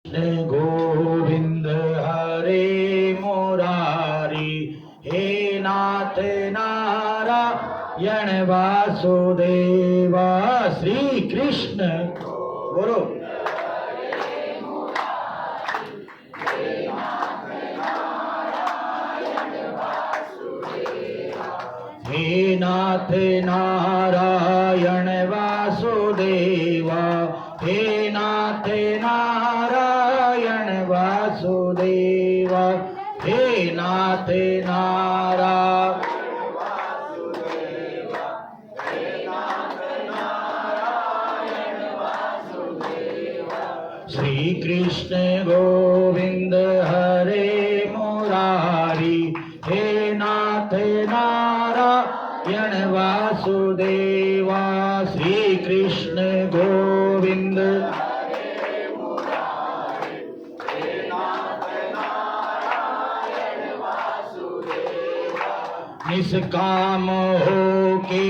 कृष्ण गोविंद हरे मुरारी, हे नाथ नारायण वासुदेवा। श्री कृष्ण बोलो। हे नाथ नारायण वासुदेवा, हे नाथ नारायण वासुदेवा, हे नाथ नारायण वासुदेवा, हे नाथ नारायण वासुदेवा। श्री कृष्ण गोविंद हरे मुरारी, हे नाथ नारायण वासुदेवा। श्री कृष्ण गोविंद हरे मुरारी, हे नाथ नारायण वासुदेवा। निष्काम हो के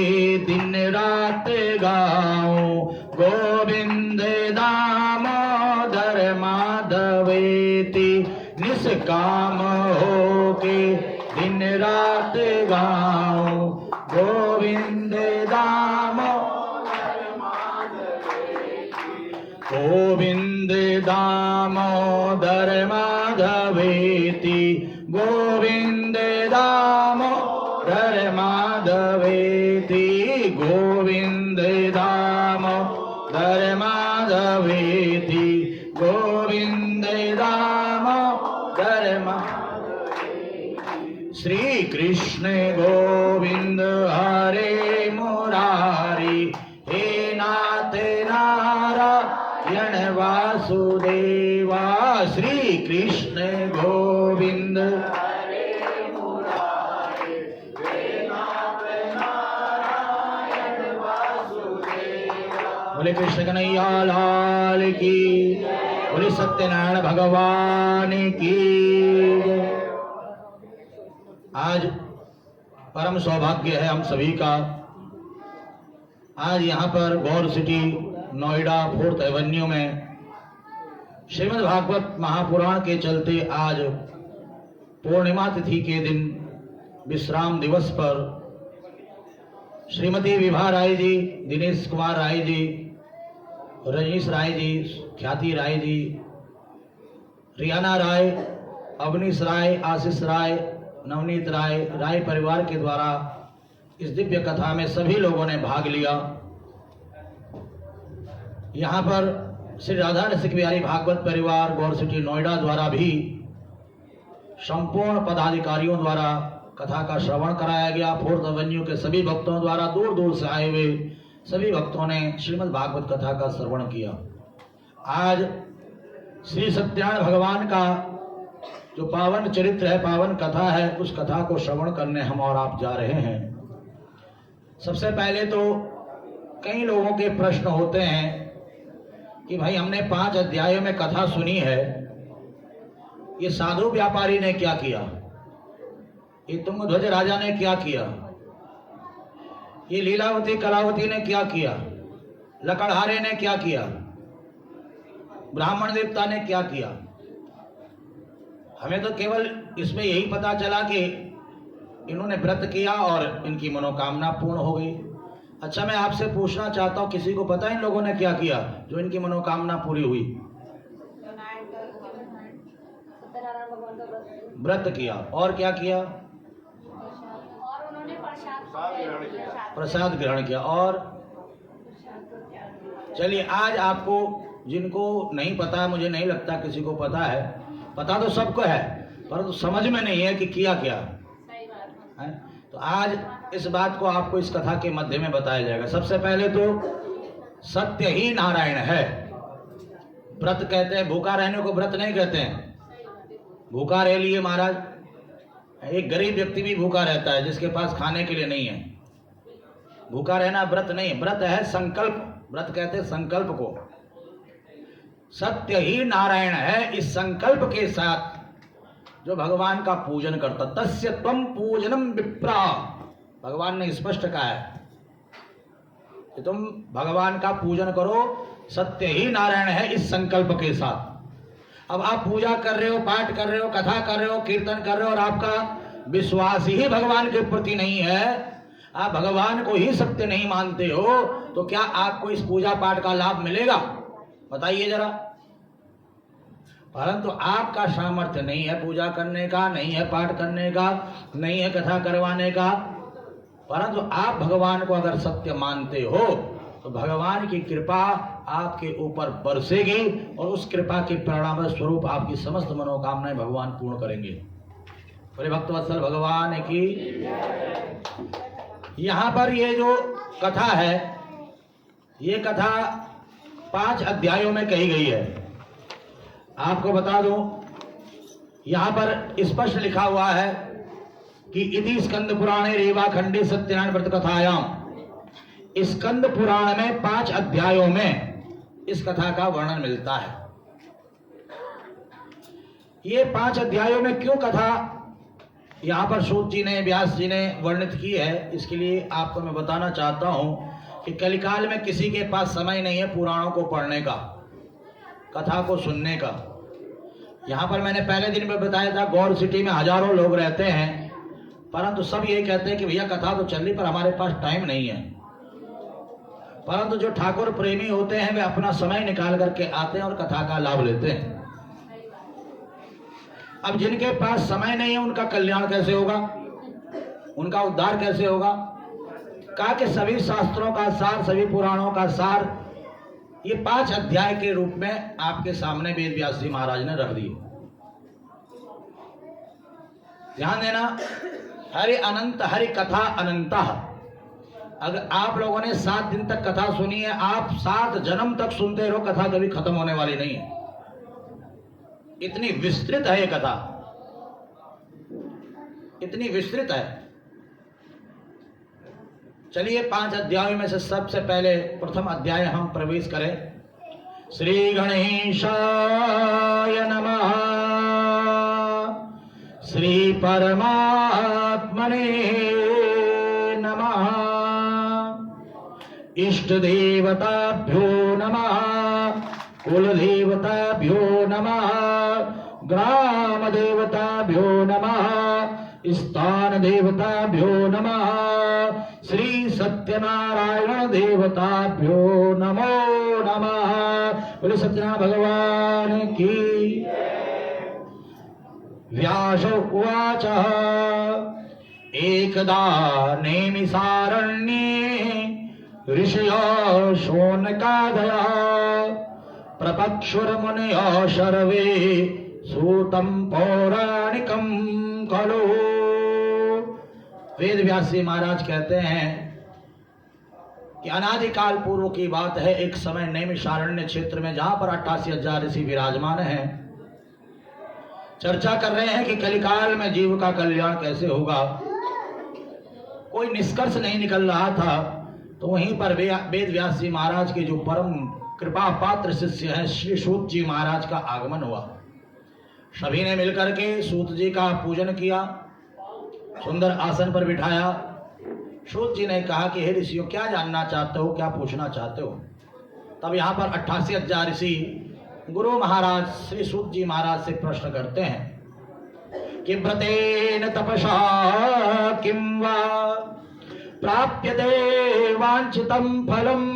दिन रात गाऊं, गोविंद दामोदर माधवेति। निष्काम हो के दिन रात गाऊं, गोविंद दामोदर माधवेति। गोविंद दामोदर माधवेति, गोविंद दामोदर माधवेति, गोविंद दामोदर माधवेति, गोविंद दामोदर माधवेति। श्री कृष्ण गोविंद हरे मुरारी, हे नाथ नारायण वासुदेवा। श्री कृष्ण गोविंद हरे मुरारी, हे नाथ नारायण वासुदेवा। बोले कृष्ण कन्हैया लाल की, बोले सत्यनारायण भगवान की। आज परम सौभाग्य है हम सभी का, आज यहाँ पर गौर सिटी नोएडा 4th एवेन्यू में श्रीमद् भागवत महापुराण के चलते आज पूर्णिमा तिथि के दिन विश्राम दिवस पर श्रीमती विभा राय जी, दिनेश कुमार राय जी, रजनीश राय जी, ख्याति राय जी, रियाना राय, अवनीश राय, आशीष राय, नवनीत राय, राय परिवार के द्वारा इस दिव्य कथा में सभी लोगों ने भाग लिया। यहाँ पर श्री राधा रसिक बिहारी भागवत परिवार गौर सिटी नोएडा द्वारा भी संपूर्ण पदाधिकारियों द्वारा कथा का श्रवण कराया गया। 4th एवेन्यू के सभी भक्तों द्वारा दूर दूर से आए हुए सभी भक्तों ने श्रीमद् भागवत कथा का श्रवण किया। आज श्री सत्यनारायण भगवान का जो पावन चरित्र है, पावन कथा है, उस कथा को श्रवण करने हम और आप जा रहे हैं। सबसे पहले तो कई लोगों के प्रश्न होते हैं कि भाई हमने 5 अध्यायों में कथा सुनी है, ये साधु व्यापारी ने क्या किया, ये तुंगध्वज राजा ने क्या किया, ये लीलावती कलावती ने क्या किया, लकड़हारे ने क्या किया, ब्राह्मण देवता ने क्या किया। हमें तो केवल इसमें यही पता चला कि इन्होंने व्रत किया और इनकी मनोकामना पूर्ण हो गई। अच्छा, मैं आपसे पूछना चाहता हूँ, किसी को पता इन लोगों ने क्या किया जो इनकी मनोकामना पूरी हुई? व्रत किया और क्या किया? और उन्होंने प्रसाद ग्रहण किया। और चलिए, आज आपको जिनको नहीं पता, मुझे नहीं लगता किसी को पता है, पता तो सबको है, परंतु समझ में नहीं है कि किया क्या है। तो आज इस बात को आपको इस कथा के मध्य में बताया जाएगा। सबसे पहले तो सत्य ही नारायण है। व्रत कहते हैं, भूखा रहने को व्रत नहीं कहते हैं। भूखा रह लिए महाराज, एक गरीब व्यक्ति भी भूखा रहता है जिसके पास खाने के लिए नहीं है। भूखा रहना व्रत नहीं, व्रत है संकल्प। व्रत कहते हैं संकल्प को। सत्य ही नारायण है, इस संकल्प के साथ जो भगवान का पूजन करता, तस्य त्वं पूजनम विप्रा, भगवान ने स्पष्ट कहा है कि तुम भगवान का पूजन करो, सत्य ही नारायण है, इस संकल्प के साथ। अब आप पूजा कर रहे हो, पाठ कर रहे हो, कथा कर रहे हो, कीर्तन कर रहे हो और आपका विश्वास ही भगवान के प्रति नहीं है, आप भगवान को ही सत्य नहीं मानते हो, तो क्या आपको इस पूजा पाठ का लाभ मिलेगा? बताइए जरा। परंतु आपका सामर्थ्य नहीं है पूजा करने का, नहीं है पाठ करने का, नहीं है कथा करवाने का, परंतु आप भगवान को अगर सत्य मानते हो तो भगवान की कृपा आपके ऊपर बरसेगी और उस कृपा के परिणाम स्वरूप आपकी समस्त मनोकामनाएं भगवान पूर्ण करेंगे। बोले भक्तवत्सल भगवान की। यहाँ पर ये जो कथा है, ये कथा 5 अध्यायों में कही गई है। आपको बता दूं, यहाँ पर स्पष्ट लिखा हुआ है कि इति स्कंद पुराणे रेवा खंडे सत्यनारायण व्रत कथायाम, स्कंद पुराण में 5 अध्यायों में इस कथा का वर्णन मिलता है। ये 5 अध्यायों में क्यों कथा यहाँ पर सूत जी ने, व्यास जी ने वर्णित की है, इसके लिए आपको मैं बताना चाहता हूं कि कलिकाल में किसी के पास समय नहीं है पुराणों को पढ़ने का, कथा को सुनने का। यहाँ पर मैंने पहले दिन में बताया था, गौर सिटी में हजारों लोग रहते हैं, परंतु सब ये कहते हैं कि भैया कथा तो चल रही पर हमारे पास टाइम नहीं है। परंतु जो ठाकुर प्रेमी होते हैं वे अपना समय निकाल करके आते हैं और कथा का लाभ लेते हैं। अब जिनके पास समय नहीं है उनका कल्याण कैसे होगा, उनका उद्धार कैसे होगा? कहा कि सभी शास्त्रों का सार, सभी पुराणों का सार ये 5 अध्याय के रूप में आपके सामने वेद व्यास जी महाराज ने रख दिए। ध्यान देना, हरि अनंत हरि कथा अनंता। अगर आप लोगों ने 7 दिन तक कथा सुनी है, आप 7 जन्म तक सुनते रहो, कथा कभी खत्म होने वाली नहीं है। इतनी विस्तृत है ये कथा, इतनी विस्तृत है। चलिए 5 अध्यायों में से सबसे पहले प्रथम अध्याय हम प्रवेश करें। श्री गणेशाय नमः, श्री परमात्मने नमः, इष्ट देवताभ्यो नमः, कुल देवताभ्यो नमः, ग्राम देवताभ्यो नमः, स्थान देवताभ्यो नमः, श्री सत्यनारायण देवताभ्यो नमो नमः। बोले सत्यनारायण भगवान की। व्यास उवाच एकदा नेमिसारण्ये ऋषयो शौनकादयः प्रपक्षुर्मुनयो सर्वे सूतं पौराणिकं खलु। वेद व्यास जी महाराज कहते हैं कि अनादिकाल पूर्व की बात है, एक समय नैमिषारण्य क्षेत्र में जहां पर 88,000 ऋषि विराजमान हैं, चर्चा कर रहे हैं कि कलिकाल में जीव का कल्याण कैसे होगा। कोई निष्कर्ष नहीं निकल रहा था, तो वहीं पर वेद व्यास जी महाराज के जो परम कृपा पात्र शिष्य हैं श्री सूत जी महाराज का आगमन हुआ। सभी ने मिलकर के सूत जी का पूजन किया, सुंदर आसन पर बिठाया। सूत जी ने कहा कि हे ऋषियों, क्या जानना चाहते हो, क्या पूछना चाहते हो? तब यहाँ पर 88,000 ऋषि गुरु महाराज श्री सूत जी महाराज से प्रश्न करते हैं कि व्रतेन तपसा किं वा प्राप्यते वांछितं फलम्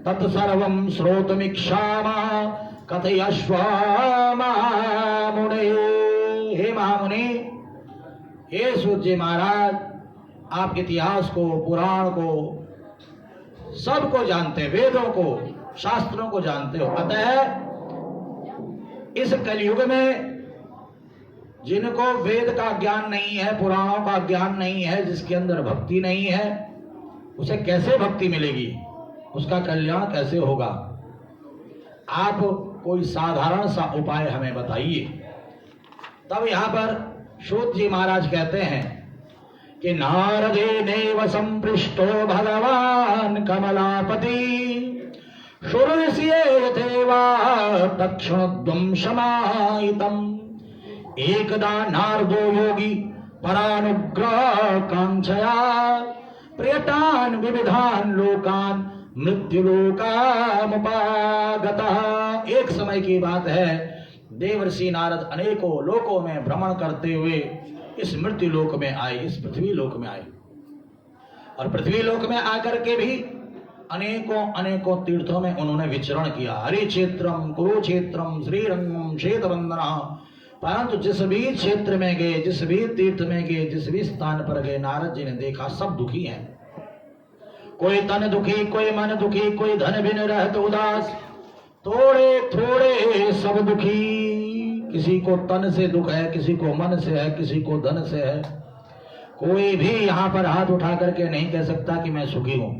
तत्सर्वं श्रोतुमिच्छामः कथयस्व महामुने। हे महामुनि, हे सूत जी महाराज, आप इतिहास को, पुराण को, सबको जानते, वेदों को, शास्त्रों को जानते हो। अतः इस कलयुग में जिनको वेद का ज्ञान नहीं है, पुराणों का ज्ञान नहीं है, जिसके अंदर भक्ति नहीं है, उसे कैसे भक्ति मिलेगी, उसका कल्याण कैसे होगा? आप कोई साधारण सा उपाय हमें बताइए। तब यहाँ पर सूत जी महाराज कहते हैं कि नारदेनैव संपृष्टो भगवान कमलापति शुरुष्ये यथेवा तक्षणोद्वं समाहितम् एकदा नारदो योगी परानुग्रह कांक्षया प्रियतान विविधान लोकान मृत्युलोकामुपागतः। एक समय की बात है, देवर्षि नारद अनेकों लोकों में भ्रमण करते हुए इस मृत्यु लोक में आए, इस पृथ्वी लोक में आए। और पृथ्वी लोक में आकर के भी अनेकों अनेकों तीर्थों में उन्होंने विचरण किया। हरि क्षेत्रम, कुरुक्षेत्रम, श्रीरंगम, श्वेतवंदना। परंतु जिस भी क्षेत्र में गए, जिस भी तीर्थ में गए, जिस भी स्थान पर गए, नारद जी ने देखा सब दुखी हैं। कोई तन दुखी, कोई मन दुखी, कोई धन बिन रहत उदास, थोड़े थोड़े सब दुखी। किसी को तन से दुख है, किसी को मन से है, किसी को धन से है। कोई भी यहाँ पर हाथ उठा करके नहीं कह सकता कि मैं सुखी हूं।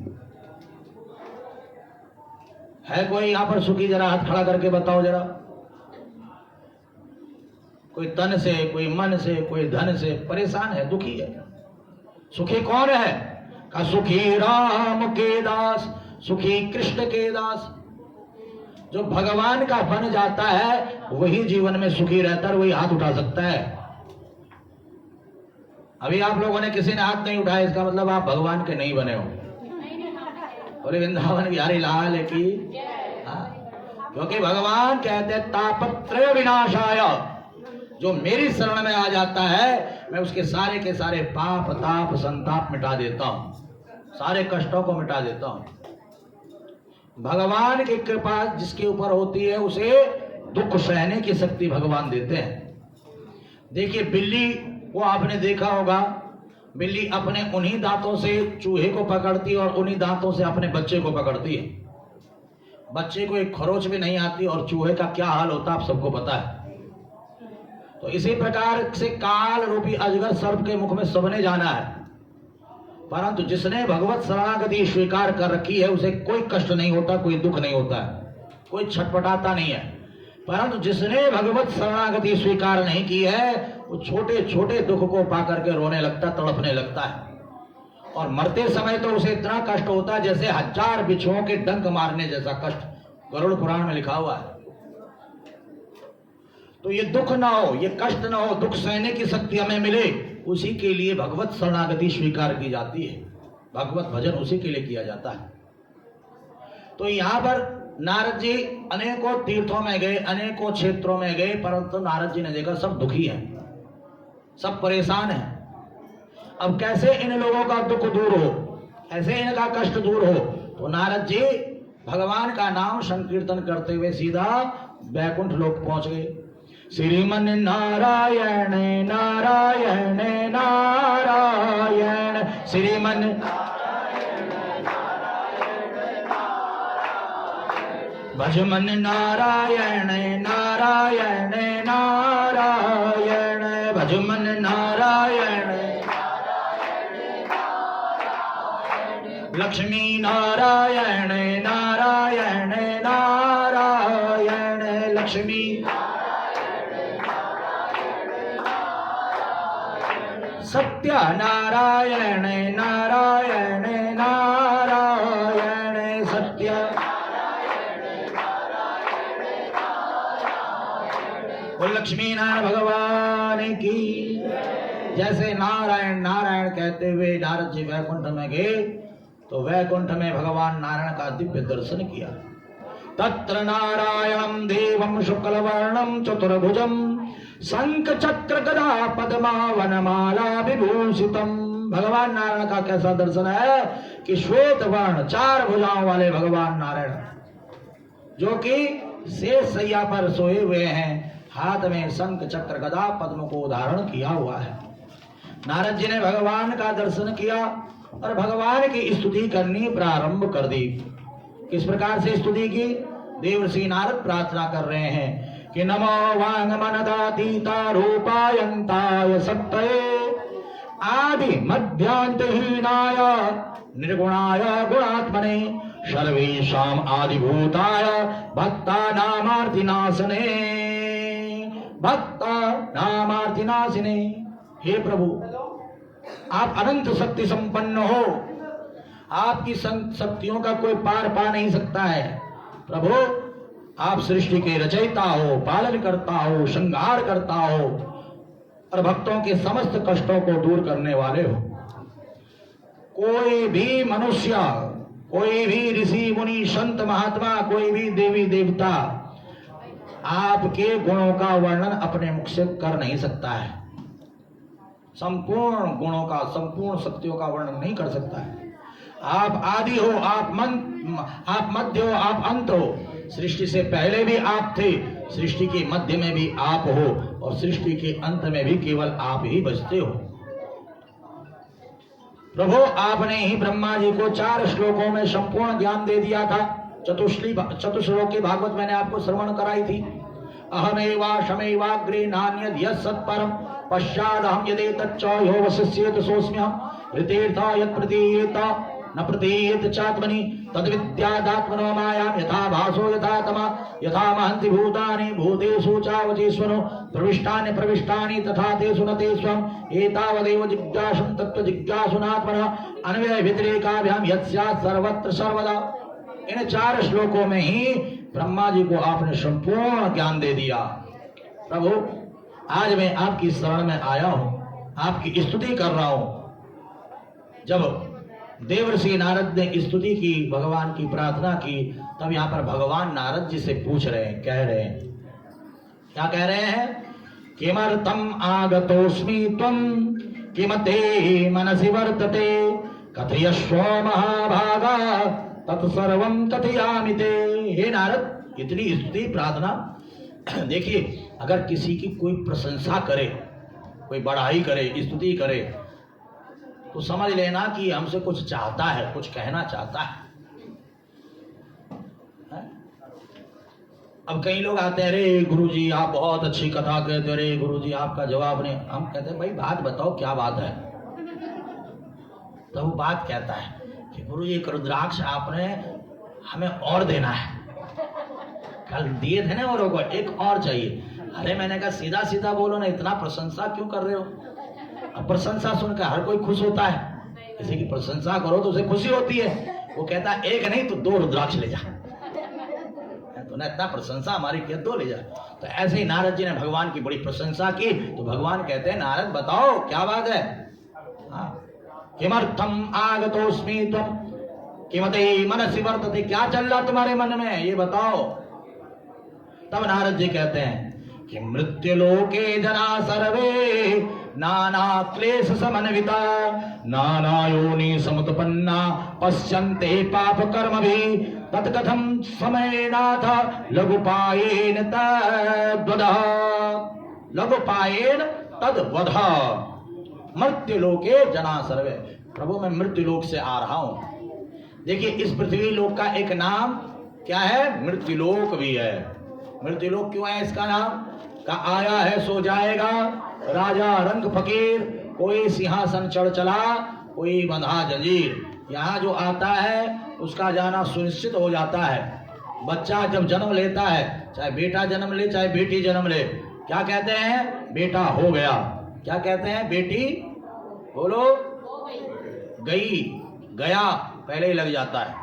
है कोई यहाँ पर सुखी? जरा हाथ खड़ा करके बताओ जरा। कोई तन से, कोई मन से, कोई धन से परेशान है, दुखी है। सुखी कौन है? का सुखी राम के दास, सुखी कृष्ण के दास। जो भगवान का बन जाता है वही जीवन में सुखी रहता है, वही हाथ उठा सकता है। अभी आप लोगों ने किसी ने हाथ नहीं उठाया, इसका मतलब आप भगवान के नहीं बने हो। और वृंदावन बिहारी लाल की, क्योंकि भगवान कहते तापत्रय विनाशाय, जो मेरी शरण में आ जाता है मैं उसके सारे के सारे पाप ताप संताप मिटा देता हूं, सारे कष्टों को मिटा देता हूं। भगवान की कृपा जिसके ऊपर होती है उसे दुख सहने की शक्ति भगवान देते हैं। देखिए बिल्ली को आपने देखा होगा, बिल्ली अपने उन्हीं दांतों से चूहे को पकड़ती है और उन्हीं दांतों से अपने बच्चे को पकड़ती है। बच्चे को एक खरोच भी नहीं आती और चूहे का क्या हाल होता आप सबको पता है। तो इसी प्रकार से काल रूपी अजगर सर्प के मुख में सबने जाना है, परंतु जिसने भगवत शरणागति स्वीकार कर रखी है उसे कोई कष्ट नहीं होता, कोई दुख नहीं होता है, कोई छटपटाता नहीं है। परंतु जिसने भगवत शरणागति स्वीकार नहीं की है वो छोटे छोटे दुख को पाकर के रोने लगता, तड़पने लगता है। और मरते समय तो उसे इतना कष्ट होता है जैसे 1000 बिच्छुओं के डंक मारने जैसा कष्ट, गरुड़ पुराण में लिखा हुआ है। तो ये दुख ना हो, ये कष्ट ना हो, दुख सहने की शक्ति हमें मिले, उसी के लिए भगवत शरणागति स्वीकार की जाती है, भगवत भजन उसी के लिए किया जाता है। तो यहाँ पर नारद जी अनेकों तीर्थों में गए, अनेकों क्षेत्रों में गए, परंतु नारद जी ने देखा सब दुखी हैं, सब परेशान हैं। अब कैसे इन लोगों का दुख दूर हो, कैसे इनका कष्ट दूर हो? तो नारद जी भगवान का नाम संकीर्तन करते हुए सीधा वैकुंठ लोक पहुंच गए। श्रीमन नारायण नारायण नारायण, श्रीमन भजमन नारायण नारायण नारायण, भजमन नारायण लक्ष्मी नारायण नारायण नारायण, लक्ष्मी सत्य नारायण नारायण नारायण, सत्य लक्ष्मी नारायण भगवान की। जैसे नारायण नारायण कहते हुए नारद जी वैकुंठ में गए तो वैकुंठ में भगवान नारायण का दिव्य दर्शन किया। तत्र नारायणं देवं शुक्लवर्णं चतुर्भुजं शंख चक्र गदा पद्मा वनमाला विभूषितम। भगवान नारायण का कैसा दर्शन है कि श्वेत वर्ण 4 भुजाओं वाले भगवान नारायण, जो कि शेष सैया पर सोए हुए हैं, हाथ में शंख चक्र गदा पद्म को धारण किया हुआ है। नारद जी ने भगवान का दर्शन किया और भगवान की स्तुति करनी प्रारंभ कर दी। किस प्रकार से स्तुति की? देवर्षि नारद प्रार्थना कर रहे हैं कि नमो वांग मनदातीता रूपायंताय सत्तये आदि मध्यांतहीनाय निर्गुणाय गुणात्मने सर्वेषां आदिभूताय भक्तानामार्तिनाशने, भक्तानामार्तिनाशने। हे प्रभु, आप अनंत शक्ति संपन्न हो, आपकी शक्तियों का कोई पार पा नहीं सकता है। प्रभु, आप सृष्टि के रचयिता हो, पालन करता हो, श्रृंगार करता हो और भक्तों के समस्त कष्टों को दूर करने वाले हो। कोई भी मनुष्य, कोई भी ऋषि मुनि संत महात्मा, कोई भी देवी देवता आपके गुणों का वर्णन अपने मुख से कर नहीं सकता है, संपूर्ण गुणों का, संपूर्ण शक्तियों का वर्णन नहीं कर सकता है। आप आदि हो, आप मध्य हो, आप अंत हो। सृष्टि से पहले भी आप थे, सृष्टि के मध्य में भी आप हो, और सृष्टि के अंत में भी केवल आप ही बचते हो। प्रभु, आपने ही ब्रह्मा जी को 4 श्लोकों में संपूर्ण ज्ञान दे दिया था। चतुश्लोक की भागवत मैंने आपको श्रवण कराई थी। अहमेवा शमेवाग्रे नान्यद यत्सत्परम पश्चादहम यदेतच्च यो वसिष्येत सोऽस्म्यहम् ऋतेर्था यत् प्रतीयेत न प्रतीयेत चात्मनि तद्विद्यादात्मनो मायां यथा भासो यथा तमा यथा महन्ति भूतानि भूतेषु चावचेष्वनो प्रविष्टानि तथा तेषु न ते स्वम् एतावदेव जिज्ञासुं तत्त्वजिज्ञासुनात्मनः अन्वय व्यतिरेकाभ्यां यत्स्यात् सर्वत्र सर्वदा। इन 4 श्लोकों में ही ब्रह्मा जी को आपने संपूर्ण ज्ञान दे दिया। प्रभु, आज मैं आपकी शरण में आया हूं, आपकी स्तुति कर रहा हूं। जब देवर्षि नारद ने स्तुति की, भगवान की प्रार्थना की, तब यहाँ पर भगवान नारद जी से पूछ रहे हैं, कह रहे हैं, क्या कह रहे हैं? किमर्थम आगतोस्मि त्वं किमते मनसि वर्तते कथयस्व महाभागा तत्सर्वं कथयामि ते। हे नारद, इतनी स्तुति प्रार्थना। देखिए, अगर किसी की कोई प्रशंसा करे, कोई बड़ाई करे, स्तुति करे, तो समझ लेना कि हमसे कुछ चाहता है, कुछ कहना चाहता है। अब कई लोग आते हैं, अरे गुरुजी आप बहुत अच्छी कथा कहते, अरे गुरुजी आपका जवाब नहीं। हम कहते हैं, भाई बात बताओ, क्या बात है? तो वो बात कहता है कि गुरुजी एक रुद्राक्ष आपने हमें और देना है, कल दिए थे ना औरों को, एक और चाहिए। अरे मैंने कहा सीधा सीधा बोलो ना, इतना प्रशंसा क्यों कर रहे हो? अब प्रशंसा सुनकर हर कोई खुश होता है, किसी की प्रशंसा करो तो उसे खुशी होती है। वो कहता है एक नहीं तो 2 रुद्राक्ष ले जा, तूने इतना प्रशंसा हमारी किया, 2 ले जा। तो ऐसे ही नारद जी ने भगवान की बड़ी प्रशंसा की, तो भगवान कहते हैं, नारद बताओ क्या बात है? किमर्थम आगतोस्मि त्वं किमते मनसि वर्तते, क्या चल रहा तुम्हारे मन में, ये बताओ। तब नारद जी कहते हैं कि मृत्युलोके जना सर्वे नाना क्लेश समन्विता नाना योनि समुत्पन्ना पश्यन्ते पाप कर्म भी तत्कथम समयनाथ लघुपायेन तद्वदः लघुपायेन तद्वदः मृत्युलोके जना सर्वे। प्रभु, मैं मृत्युलोक से आ रहा हूं। देखिए, इस पृथ्वी लोक का एक नाम क्या है? मृत्युलोक भी है। मृत्युलोक क्यों है इसका नाम? का आया है सो जाएगा, राजा रंग फकीर, कोई सिंहासन चढ़ चला, कोई बंधा जंजीर। यहाँ जो आता है उसका जाना सुनिश्चित हो जाता है। बच्चा जब जन्म लेता है, चाहे बेटा जन्म ले चाहे बेटी जन्म ले, क्या कहते हैं? बेटा हो गया। क्या कहते हैं? बेटी बोलो गई, गया पहले ही लग जाता है,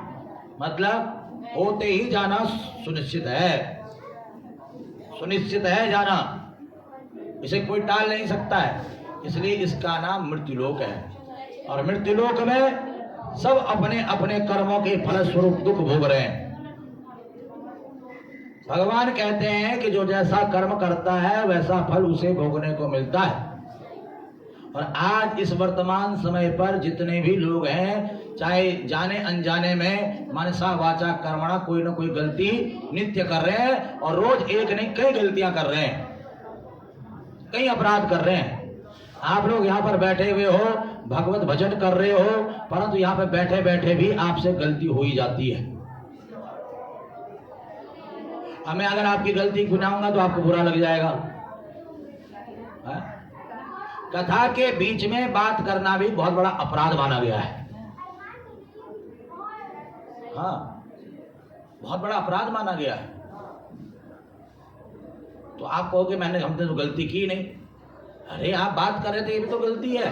मतलब होते ही जाना सुनिश्चित है, सुनिश्चित है जाना, इसे कोई टाल नहीं सकता है। इसलिए इसका नाम मृत्युलोक है। और मृत्युलोक में सब अपने अपने कर्मों के फलस्वरूप दुख भोग रहे हैं। भगवान कहते हैं कि जो जैसा कर्म करता है वैसा फल उसे भोगने को मिलता है। और आज इस वर्तमान समय पर जितने भी लोग हैं, चाहे जाने अनजाने में मनसा वाचा कर्मणा कोई ना कोई गलती नित्य कर रहे हैं, और रोज एक नहीं कई गलतियां कर रहे हैं, कई अपराध कर रहे हैं। आप लोग यहाँ पर बैठे हुए हो, भगवत भजन कर रहे हो, परंतु यहाँ पर बैठे बैठे भी आपसे गलती हो ही जाती है। अब मैं अगर आपकी गलती गिनाऊंगा तो आपको बुरा लग जाएगा। कथा के बीच में बात करना भी बहुत बड़ा अपराध माना गया है। हाँ, बहुत बड़ा अपराध माना गया है। तो आप कहोगे मैंने हमने तो गलती की नहीं। अरे आप बात कर रहे थे, ये भी तो गलती है।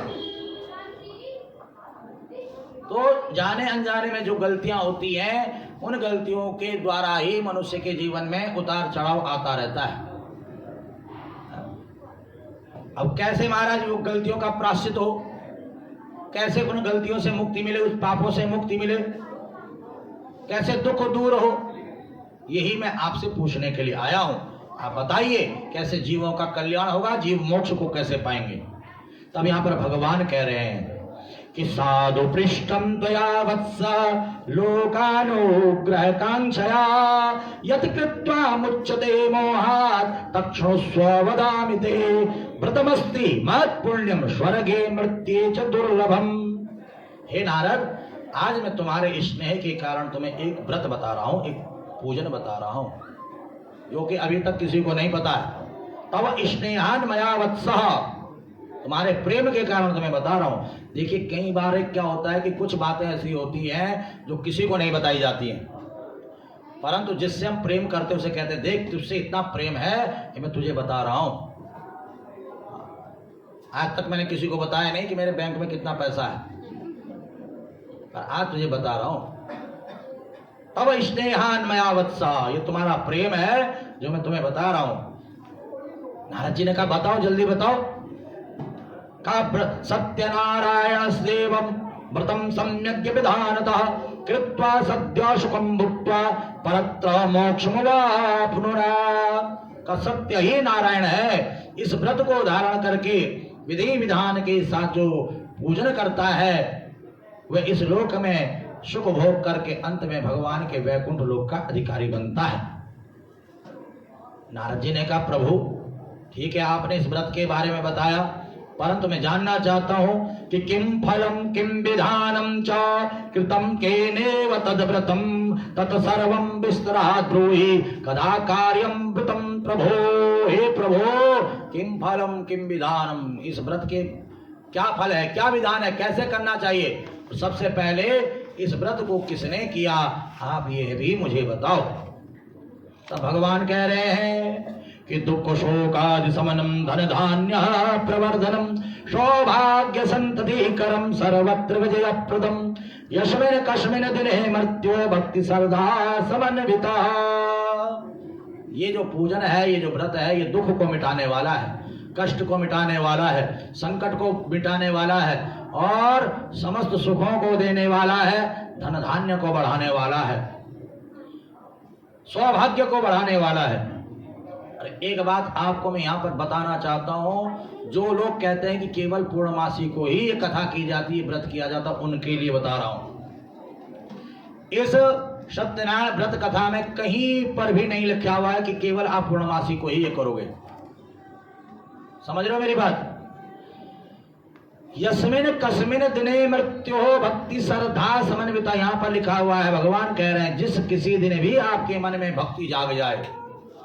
तो जाने अनजाने में जो गलतियां होती हैं, उन गलतियों के द्वारा ही मनुष्य के जीवन में उतार चढ़ाव आता रहता है। अब कैसे महाराज वो गलतियों का प्रायश्चित हो, कैसे उन गलतियों से मुक्ति मिले, उस पापों से मुक्ति मिले, कैसे दुख दूर हो, यही मैं आपसे पूछने के लिए आया हूं। आप बताइए कैसे जीवों का कल्याण होगा, जीव मोक्ष को कैसे पाएंगे। तब यहाँ पर भगवान कह रहे हैं कि साधु पृष्ठम त्वया वत्स लोकानुग्रह कांक्षया यत् कृत्वा मुच्यते मोहात् तक्षणुस्व वदामि ते व्रतमस्ति महत् पुण्यम स्वर्गे मृत्ये च दुर्लभम। हे नारद, आज मैं तुम्हारे स्नेह के कारण तुम्हें एक व्रत बता रहा हूं, एक पूजन बता रहा हूं जो कि अभी तक किसी को नहीं पता है। तब स्नेहान मया वत्सः, तुम्हारे प्रेम के कारण तुम्हें बता रहा हूं। देखिए कई बार क्या होता है कि कुछ बातें ऐसी होती हैं जो किसी को नहीं बताई जाती हैं, परंतु जिससे हम प्रेम करते हैं उसे कहते हैं देख तुझसे इतना प्रेम है कि मैं तुझे बता रहा हूं। आज तक मैंने किसी को बताया नहीं कि मेरे बैंक में कितना पैसा है, पर आज तुझे बता रहा हूं। तब स्नेहान मया वत्सा, ये तुम्हारा प्रेम है जो मैं तुम्हें बता रहा हूं। नारद जी ने कहा बताओ, जल्दी बताओ। सत्यनारायण सेवम व्रतम सम्यग् विधानतः कृत्वा सद्य सुखम भुक्त्वा परत्र मोक्षमुवाप्नुना। का सत्य ही नारायण है, इस व्रत को धारण करके विधि विधान के साथ जो पूजन करता है वह इस लोक में सुख भोग करके अंत में भगवान के वैकुंठ लोक का अधिकारी बनता है। नारद जी ने कहा प्रभु ठीक है, आपने इस व्रत के बारे में बताया, परंतु मैं जानना चाहता हूं कि किम फलम किम विधानम च कृतम केनेव तद्व्रतम तत्सर्वं विस्तरात् ब्रूहि कदा कार्यम व्रतम प्रभो। हे प्रभो, किम फलम किम विधानम, इस व्रत के क्या फल है, क्या विधान है, कैसे करना चाहिए। सबसे पहले इस व्रत को किसने किया, आप ये भी मुझे बताओ। तब भगवान कह रहे हैं कि दुख शोकादि समनम धन धान्य प्रवर्धनम सौभाग्य संतति करम सर्वत्र विजय प्रदम यस्मिन् कस्मिन् दिने मृत्यो भक्ति श्रद्धा समन्विता। ये जो पूजन है, ये जो व्रत है, ये दुख को मिटाने वाला है, कष्ट को मिटाने वाला है, संकट को मिटाने वाला है और समस्त सुखों को देने वाला है, धन धान्य को बढ़ाने वाला है, सौभाग्य को बढ़ाने वाला है। एक बात आपको मैं यहाँ पर बताना चाहता हूँ, जो लोग कहते हैं कि केवल पूर्णमासी को ही ये कथा की जाती है, व्रत किया जाता, उनके लिए बता रहा हूँ। इस सत्यनारायण व्रत कथा में कहीं पर भी नहीं लिखा हुआ है कि केवल आप पूर्णमासी को ही ये करोगे। समझ रहे हो मेरी बात। यस्मिन् कस्मिन् दिने मृत्यो भक्ति श्रद्धा समन्विता, यहाँ पर लिखा हुआ है। भगवान कह रहे हैं जिस किसी दिन भी आपके मन में भक्ति जाग जाए,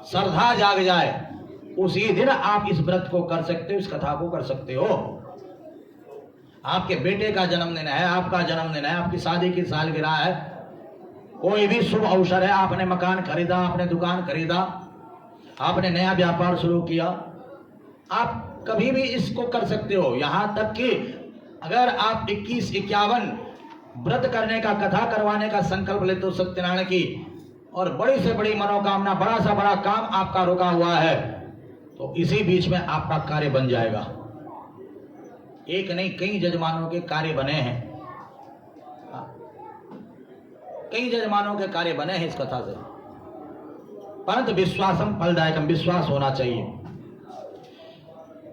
श्रद्धा जाग जाए, उसी दिन आप इस व्रत को कर सकते हो, इस कथा को कर सकते हो। आपके बेटे का जन्मदिन है, आपका जन्मदिन है, आपकी शादी की सालगिरह है, कोई भी शुभ अवसर है, आपने मकान खरीदा, आपने दुकान खरीदा, आपने नया व्यापार शुरू किया, आप कभी भी इसको कर सकते हो। यहां तक कि अगर आप 21-51 व्रत करने का, कथा करवाने का संकल्प लेते हो सत्यनारायण की, और बड़ी से बड़ी मनोकामना, बड़ा सा बड़ा काम आपका रुका हुआ है, तो इसी बीच में आपका कार्य बन जाएगा। एक नहीं कई जजमानों के कार्य बने हैं, कई जजमानों के कार्य बने हैं इस कथा से। परंतु विश्वासम फलदायकम, विश्वास होना चाहिए।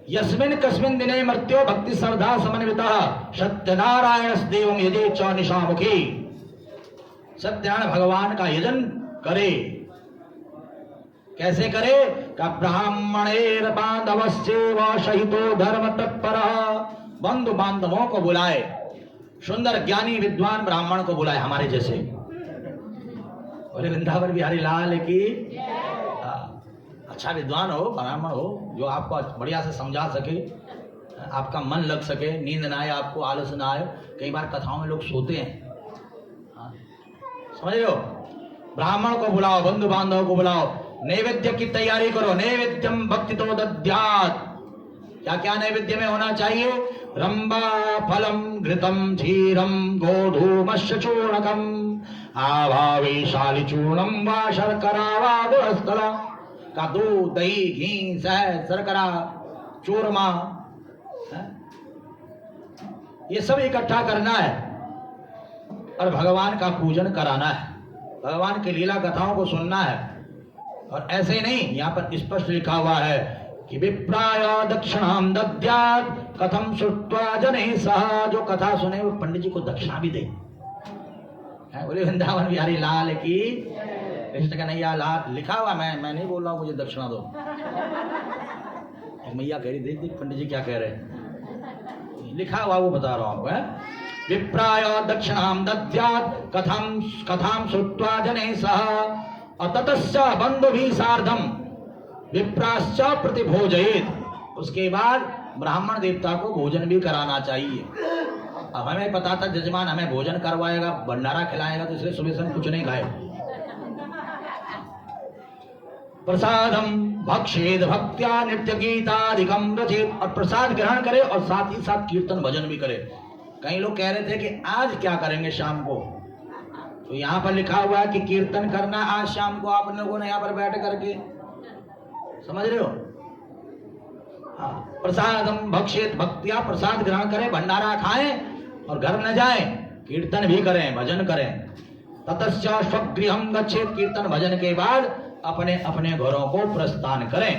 यस्मिन् कस्मिन् दिने मृत्यो भक्ति श्रद्धा समन्विता सत्यनारायण देवम यजे च निशामुखी। सत्यनारायण भगवान का यजन करे। कैसे करे? का ब्राह्मणेर बांधवस्येव सहितो धर्म तत्पर, बंधु बांधवों को बुलाए, सुंदर ज्ञानी विद्वान ब्राह्मण को बुलाए हमारे जैसे। बोले वृंदावन बिहारी लाल की। अच्छा विद्वान हो, ब्राह्मण हो, जो आपको बढ़िया से समझा सके, आपका मन लग सके, नींद ना आए, आपको आलस ना आए। कई बार कथाओं में लोग सोते हैं, समझ रहे हो। ब्राह्मण को बुलाओ, बंधु बांधव को बुलाओ, नैवेद्य की तैयारी करो। नैवेद्यम भक्ति तो दद्यात्। क्या क्या नैवेद्य में होना चाहिए? रंबा फलम घृतम क्षीरम गोधूमस्य चूर्णकम आभावी शाली चूर्णम वा शर्करा वा गुड़स्थला। का दूध, दही, घी, शहद, शर्करा, चूरमा, ये सब इकट्ठा करना है और भगवान का पूजन कराना है, भगवान की लीला कथाओं को सुनना है। और ऐसे ही नहीं, यहाँ पर स्पष्ट लिखा हुआ है कि विप्राय दक्षिणाम दद्यात् कथम श्रुत्वा जनैः सह। जो कथा सुने वो पंडित जी को दक्षिणा भी दे। बोले वृंदावन बिहारी लाल की, कृष्ण कन्हैया लाल। लिखा हुआ, मैं नहीं बोल रहा हूँ मुझे दक्षिणा दो। एक मैया कह रही, देख देख पंडित जी क्या कह रहे हैं, लिखा हुआ वो बता रहा हूँ आपको। विप्राय दक्षिणाम दद्यात् कथां श्रुत्वा जनैः सह अततश्च बन्धुभिः सार्धं विप्राश्च प्रतिभोजयेत्। उसके बाद ब्राह्मण देवता को भोजन भी कराना चाहिए। अब हमें पता था जजमान हमें भोजन करवाएगा, भंडारा खिलाएगा, तो इसलिए सुबह से हम कुछ नहीं खाए। प्रसादम भक्षेद भक्त्या नित्य गीतादिकम रचेत। और प्रसाद ग्रहण करे और साथ ही साथ कीर्तन भजन भी करे। कई लोग कह रहे थे कि आज क्या करेंगे शाम को, तो यहाँ पर लिखा हुआ है कि कीर्तन करना आज शाम को आप लोगों ने यहाँ पर बैठ करके, समझ रहे हो। हाँ, प्रसादम भक्षेत भक्त्या, प्रसाद ग्रहण करें, भंडारा खाएं और घर न जाएं, कीर्तन भी करें, भजन करें। ततश्च स्वगृहं गच्छेत, कीर्तन भजन के बाद अपने अपने घरों को प्रस्थान करें।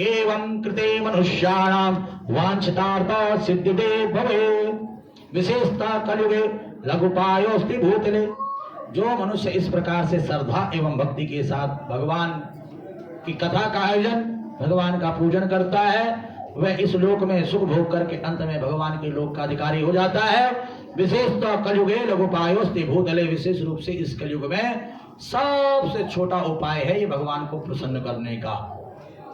एवं कृते मनुष्याणां वांछितार्थ सिद्धिदे भवेत्। विशेषता कलियुगे लघुपायोस्ति भूतले। जो मनुष्य इस प्रकार से श्रद्धा एवं भक्ति के साथ भगवान की कथा का आयोजन, भगवान का पूजन करता है, वह इस लोक में सुख भोग करके अंत में भगवान के लोक का अधिकारी हो जाता है। विशेषतः कलयुगे लघुपायोस्ति भूतले। विशेष रूप से इस कलयुग में सबसे छोटा उपाय है ये भगवान को प्रसन्न करने का।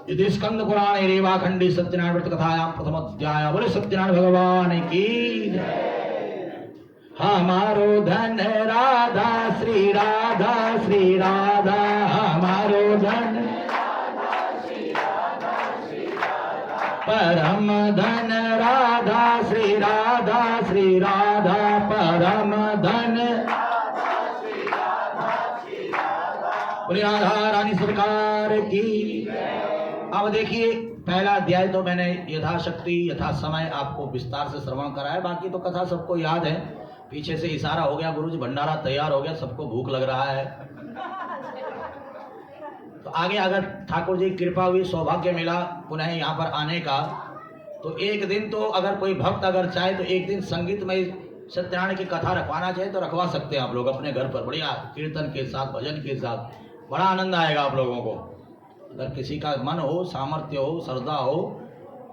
यदि स्कंद पुराण रेवाखंडी सत्यनारायण व्रत कथायां प्रथम अध्याय। बोले सत्यनारायण भगवान की। हमारो धन राधा श्री राधा, श्री राधा हमारो धन, परम धन राधा श्री राधा, श्री राधा परम धन। बोले राधा रानी सरकार की। अब देखिए, पहला अध्याय तो मैंने यथाशक्ति यथा समय आपको विस्तार से श्रवण कराया। बाकी तो कथा सबको याद है। पीछे से इशारा हो गया, गुरुजी भंडारा तैयार हो गया, सबको भूख लग रहा है। तो आगे अगर ठाकुर जी की कृपा हुई, सौभाग्य मिला पुनः यहाँ पर आने का, तो एक दिन तो अगर कोई भक्त अगर चाहे तो एक दिन संगीतमय सत्यनारायण की कथा रखवाना चाहे तो रखवा सकते हैं आप लोग अपने घर पर, बढ़िया कीर्तन के साथ, भजन के साथ। बड़ा आनंद आएगा आप लोगों को। अगर किसी का मन हो, सामर्थ्य हो, श्रद्धा हो,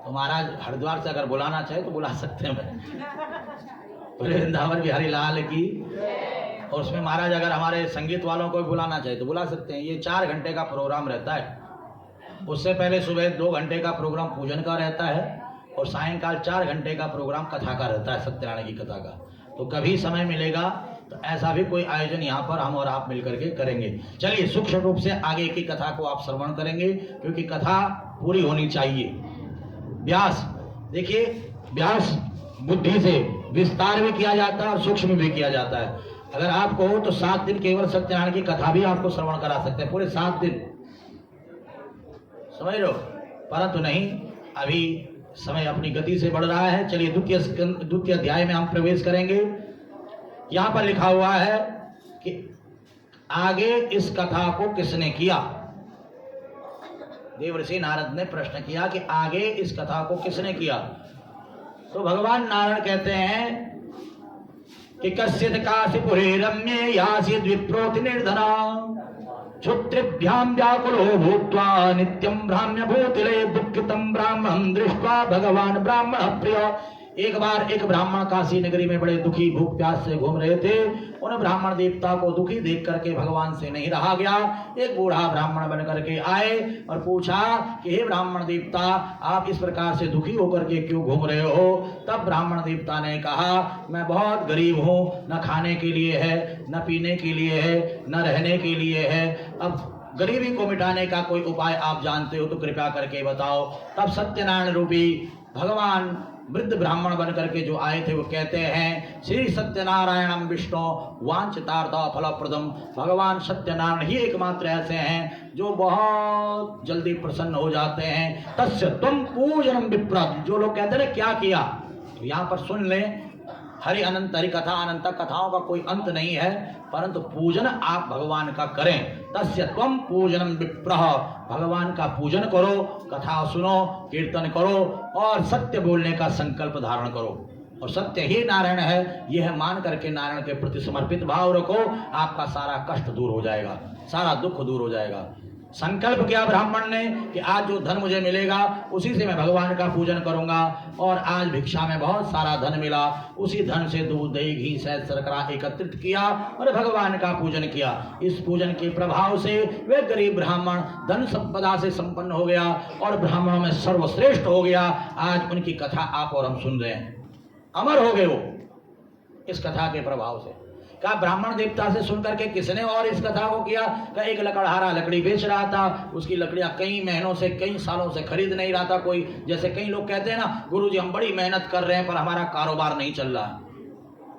तो महाराज हरिद्वार से अगर बुलाना चाहे तो बुला सकते हैं। वृंदावन बिहारी लाल की। और उसमें महाराज अगर हमारे संगीत वालों को भी बुलाना चाहे तो बुला सकते हैं। ये 4 घंटे का प्रोग्राम रहता है। उससे पहले सुबह 2 घंटे का प्रोग्राम पूजन का रहता है और सायंकाल 4 घंटे का प्रोग्राम कथा का रहता है, सत्यनारायण की कथा का। तो कभी समय मिलेगा तो ऐसा भी कोई आयोजन यहाँ पर हम और आप मिलकर के करेंगे। चलिए सूक्ष्म रूप से आगे की कथा को आप श्रवण करेंगे, क्योंकि कथा पूरी होनी चाहिए। व्यास, देखिए व्यास बुद्धि से विस्तार भी किया जाता है और सूक्ष्म भी किया जाता है। अगर आपको हो तो 7 दिन केवल सत्यनारायण की कथा भी आपको श्रवण करा सकते हैं, पूरे 7 दिन, समझ लो। परंतु नहीं, अभी समय अपनी गति से बढ़ रहा है। चलिए द्वितीय अध्याय में हम प्रवेश करेंगे। यहाँ पर लिखा हुआ है कि आगे इस कथा को किसने किया। देवर्षि नारद ने प्रश्न किया कि आगे इस कथा को किसने किया। तो भगवान नारायण कहते हैं कि कश्चित् काशीपुरे रम्ये यासीद् विप्रोति निर्धना क्षुत्रिभ्यां व्याकुलो भूत्वा नित्यं ब्राह्म्य भूतिले दुःखितं ब्राह्मणं दृष्ट्वा भगवान ब्राह्मण प्रिय। एक बार एक ब्राह्मण काशी नगरी में बड़े दुखी भूख प्यास से घूम रहे थे। उन ब्राह्मण देवता को दुखी देख करके भगवान से नहीं रहा गया। एक बूढ़ा ब्राह्मण बन करके आए और पूछा कि हे ब्राह्मण देवता, आप इस प्रकार से दुखी होकर के क्यों घूम रहे हो। तब ब्राह्मण देवता ने कहा, मैं बहुत गरीब हूँ, न खाने के लिए है, न पीने के लिए है, न रहने के लिए है। अब गरीबी को मिटाने का कोई उपाय आप जानते हो तो कृपया करके बताओ। तब सत्यनारायण रूपी भगवान वृद्ध ब्राह्मण बन करके जो आए थे वो कहते हैं, श्री सत्यनारायणम विष्णु वांछितार्थ फलप्रदम। भगवान सत्यनारायण ही एकमात्र ऐसे हैं जो बहुत जल्दी प्रसन्न हो जाते हैं। तस्य तुम पूजनम विप्रद। जो लोग कहते हैं क्या किया, तो यहाँ पर सुन लें, हरि अनंत हरि कथा अनंत कथाओं का कोई अंत नहीं है, परंतु पूजन आप भगवान का करें। तस्य त्वं पूजनम विप्रः, भगवान का पूजन करो, कथा सुनो, कीर्तन करो और सत्य बोलने का संकल्प धारण करो और सत्य ही नारायण है यह मान करके नारायण के प्रति समर्पित भाव रखो, आपका सारा कष्ट दूर हो जाएगा, सारा दुख दूर हो जाएगा। संकल्प किया ब्राह्मण ने कि आज जो धन मुझे मिलेगा उसी से मैं भगवान का पूजन करूंगा, और आज भिक्षा में बहुत सारा धन मिला, उसी धन से दूध दही घी शहद शर्करा एकत्रित किया और भगवान का पूजन किया। इस पूजन के प्रभाव से वे गरीब ब्राह्मण धन संपदा से संपन्न हो गया और ब्राह्मणों में सर्वश्रेष्ठ हो गया। आज उनकी कथा आप और हम सुन रहे हैं, अमर हो गए वो इस कथा के प्रभाव से। क्या ब्राह्मण देवता से सुनकर के किसने और इस कथा को किया? क्या एक लकड़हारा लकड़ी बेच रहा था, उसकी लकड़ियां कई महीनों से कई सालों से खरीद नहीं रहा था कोई। जैसे कई लोग कहते हैं ना, गुरुजी हम बड़ी मेहनत कर रहे हैं पर हमारा कारोबार नहीं चल रहा है,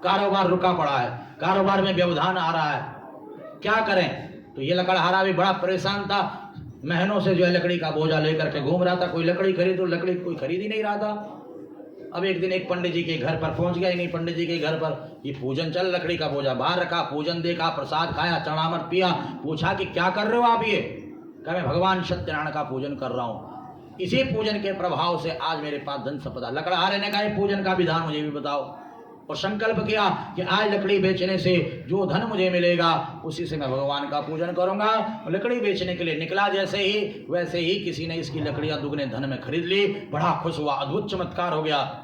कारोबार रुका पड़ा है, कारोबार में व्यवधान आ रहा है, क्या करें? तो ये लकड़हारा भी बड़ा परेशान था, महीनों से जो है लकड़ी का बोझा लेकर के घूम रहा था, कोई लकड़ी खरीदो, लकड़ी कोई खरीद ही नहीं रहा था। अब एक दिन एक पंडित जी के घर पर पहुंच गया, नहीं पंडित जी के घर पर ये पूजन चल, लकड़ी का बोझा बाहर रखा, पूजन देखा, प्रसाद खाया, चरणामृत पिया, पूछा कि क्या कर रहे हो आप? ये कहा मैं भगवान सत्यनारायण का पूजन कर रहा हूँ, इसी पूजन के प्रभाव से आज मेरे पास धन संपदा। लकड़हारे ने कहा पूजन का विधान मुझे भी बताओ, और संकल्प किया कि आज लकड़ी बेचने से जो धन मुझे मिलेगा उसी से मैं भगवान का पूजन करूंगा। लकड़ी बेचने के लिए निकला, जैसे ही वैसे ही किसी ने इसकी लकड़ियां दुगने धन में खरीद ली, बड़ा खुश हुआ, अद्भुत चमत्कार हो गया।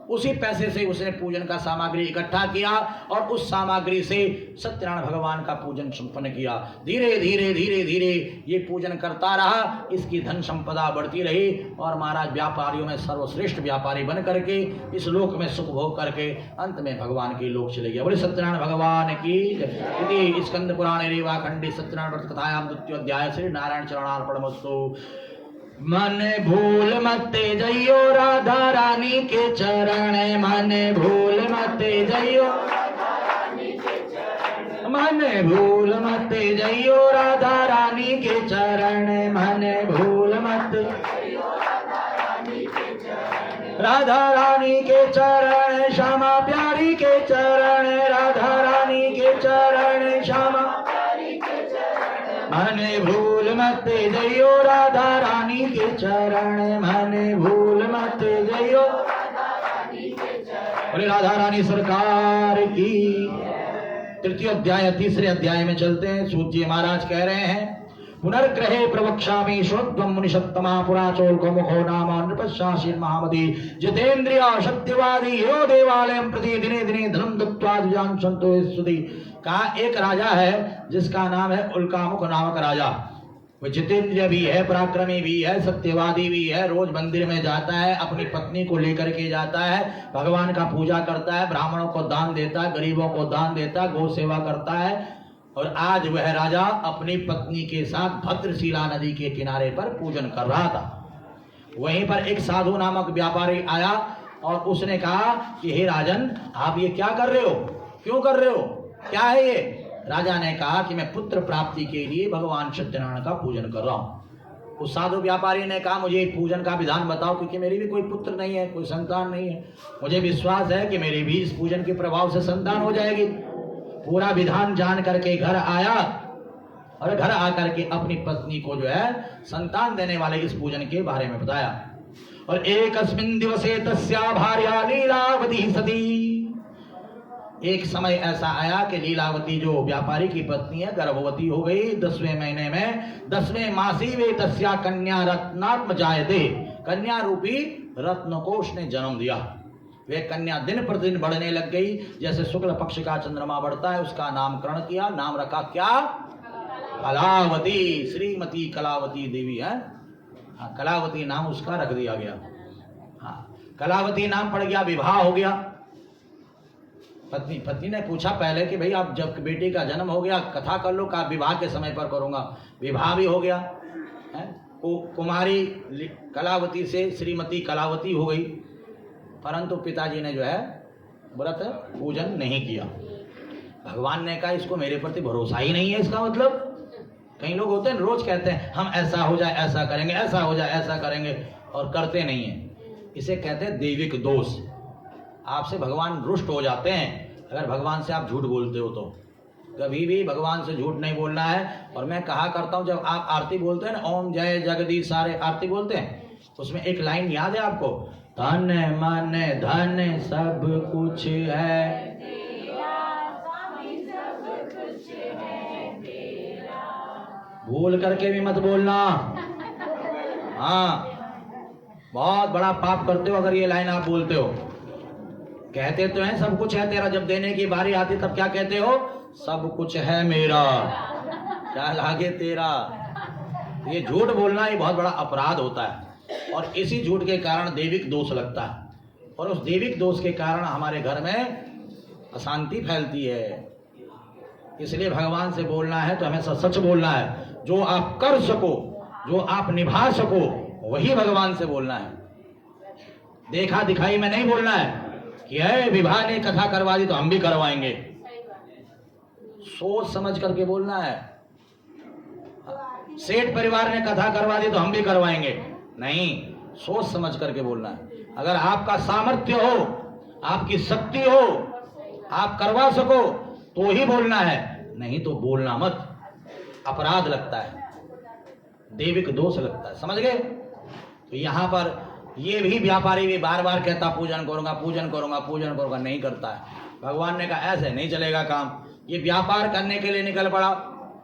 उसी पैसे से उसने पूजन का सामग्री इकट्ठा किया और उस सामग्री से सत्यनारायण भगवान का पूजन संपन्न किया। धीरे धीरे धीरे धीरे ये पूजन करता रहा, इसकी धन संपदा बढ़ती रही और महाराज व्यापारियों में सर्वश्रेष्ठ व्यापारी बन करके इस लोक में सुख भोग करके अंत में भगवान के लोक चले गया। बोले सत्यनारायण भगवान की। स्कंद पुराण रेवा खंडी सत्यनारायण व्रत कथायाम द्वितीयोध्याय श्री नारायण चरणार्पणमस्तु। मन भूल मत जइयो राधा रानी के चरण, मन भूल मत जइयो, मन भूल मत जइयो राधा रानी के चरण, मन भूल मत राधा रानी के चरण, श्यामा प्यारी के चरण, राधा रानी के चरण, श्यामा मन भूल मत जइयो राधा रानी के चरण, मन भूल मत जइयो। बोले राधा रानी सरकार की। तृतीय अध्याय तीसरे अध्याय में चलते हैं। सूत जी महाराज कह रहे हैं, पुनर्ग्रहे प्रवक्ष्यामि श्रोत्वं मुनिषत्तमा पुराचोल्को मुखो नाम नृपशासीन महामति जितेन्द्रिय सत्यवादी यो देवालयं प्रति दिने दिने धनम दत्त्वा द्विजान् सन्तो स्तुति। कहा एक राजा है जिसका नाम है उल्कामुख नामक राजा। वो जितेंद्रिय भी है, पराक्रमी भी है, सत्यवादी भी है, रोज मंदिर में जाता है, अपनी पत्नी को लेकर के जाता है, भगवान का पूजा करता है, ब्राह्मणों को दान देता है, गरीबों को दान देता है, गौ सेवा करता है। और आज वह राजा अपनी पत्नी के साथ भद्रशिला नदी के किनारे पर पूजन कर रहा था। वहीं पर एक साधु नामक व्यापारी आया और उसने कहा कि हे राजन, आप ये क्या कर रहे हो, क्यों कर रहे हो, क्या है ये? राजा ने कहा कि मैं पुत्र प्राप्ति के लिए भगवान सत्यनारायण का पूजन कर रहा हूँ। उस साधु व्यापारी ने कहा मुझे पूजन का विधान बताओ, क्योंकि मेरी भी कोई पुत्र नहीं है, कोई संतान नहीं है, मुझे विश्वास है कि मेरी भी इस पूजन के प्रभाव से संतान हो जाएगी। पूरा विधान जान करके घर आया और घर आकर के अपनी पत्नी को जो है संतान देने वाले इस पूजन के बारे में बताया। और एकस्मिन् दिवसे तस्या भार्या लीलावती सती। एक समय ऐसा आया कि लीलावती जो व्यापारी की पत्नी है गर्भवती हो गई। 10वें महीने में 10वें मासी वे तस्या कन्या रत्नात्म जायते। कन्या रूपी रत्न को उसने जन्म दिया। वे कन्या दिन प्रतिदिन बढ़ने लग गई, जैसे शुक्ल पक्ष का चंद्रमा बढ़ता है। उसका नामकरण किया, नाम रखा क्या? कलावती, श्रीमती कलावती देवी है। हाँ, कलावती नाम उसका रख दिया गया। हाँ, कलावती नाम पड़ गया, विवाह हो गया। पत्नी ने पूछा पहले कि भाई आप जब बेटी का जन्म हो गया कथा कर लो, का विवाह के समय पर करूंगा। विवाह भी हो गया है। कुमारी कलावती से श्रीमती कलावती हो गई, परंतु पिताजी ने जो है व्रत पूजन नहीं किया। भगवान ने कहा इसको मेरे प्रति भरोसा ही नहीं है। इसका मतलब कई लोग होते हैं रोज कहते हैं हम ऐसा हो जाए ऐसा करेंगे, ऐसा हो जाए ऐसा करेंगे, और करते नहीं है। इसे कहते हैं दैविक दोष। आपसे भगवान रुष्ट हो जाते हैं अगर भगवान से आप झूठ बोलते हो तो। कभी भी भगवान से झूठ नहीं बोलना है। और मैं कहा करता हूँ, जब आप आरती बोलते हैं ना, ओम जय जगदीश सारे आरती बोलते हैं, उसमें एक लाइन याद है आपको, धन मन धन सब कुछ है, भूल करके भी मत बोलना। हाँ, बहुत बड़ा पाप करते हो अगर ये लाइन आप बोलते हो। कहते तो हैं सब कुछ है तेरा, जब देने की बारी आती तब क्या कहते हो, सब कुछ है मेरा, क्या लागे तेरा। ये झूठ बोलना ये बहुत बड़ा अपराध होता है, और इसी झूठ के कारण दैविक दोष लगता है, और उस दैविक दोष के कारण हमारे घर में अशांति फैलती है। इसलिए भगवान से बोलना है तो हमें सच बोलना है, जो आप कर सको, जो आप निभा सको, वही भगवान से बोलना है। देखा दिखाई में नहीं बोलना है कि है विवाह ने कथा करवा दी तो हम भी करवाएंगे। सोच समझ करके बोलना है। सेठ परिवार ने कथा करवा दी तो हम भी करवाएंगे, नहीं, सोच समझ करके बोलना है। अगर आपका सामर्थ्य हो, आपकी शक्ति हो, आप करवा सको तो ही बोलना है, नहीं तो बोलना मत, अपराध लगता है, दैविक दोष लगता है। समझ गए? तो यहाँ पर ये भी व्यापारी भी बार बार कहता पूजन करूंगा पूजन करूंगा पूजन करूंगा, नहीं करता है। भगवान ने कहा ऐसे नहीं चलेगा काम। ये व्यापार करने के लिए निकल पड़ा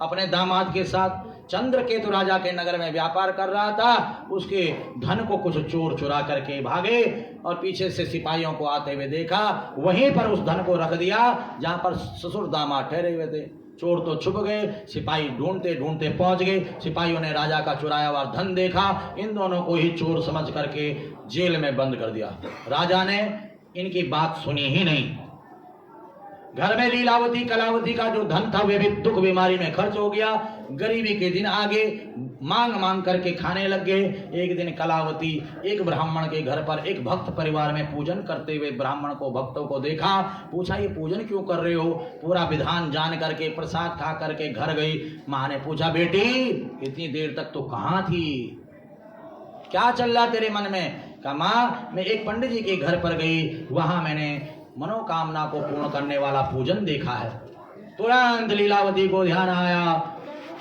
अपने दामाद के साथ। चंद्रकेतु राजा के नगर में व्यापार कर रहा था, उसके धन को कुछ चोर चुरा करके भागे, और पीछे से सिपाहियों को आते हुए देखा, वहीं पर उस धन को रख दिया जहां पर ससुर दामाद ठहरे हुए थे। चोर तो छुप गए, सिपाही ढूंढते ढूंढते पहुंच गए। सिपाहियों ने राजा का चुराया हुआ धन देखा, इन दोनों को ही चोर समझ करके जेल में बंद कर दिया। राजा ने इनकी बात सुनी ही नहीं। घर में लीलावती कलावती का जो धन था वे भी दुख बीमारी में खर्च हो गया। गरीबी के दिन आगे मांग मांग करके खाने लग गए। एक दिन कलावती एक ब्राह्मण के घर पर एक भक्त परिवार में पूजन करते हुए ब्राह्मण को भक्तों को देखा, पूछा ये पूजन क्यों कर रहे हो? पूरा विधान जान करके प्रसाद खा करके घर गई। माँ ने पूछा बेटी इतनी देर तक तो कहाँ थी, क्या चल रहा तेरे मन में? कहा माँ मैं एक पंडित जी के घर पर गई, वहां मैंने मनोकामना को पूर्ण करने वाला पूजन देखा है। तुरंत लीलावती को ध्यान आया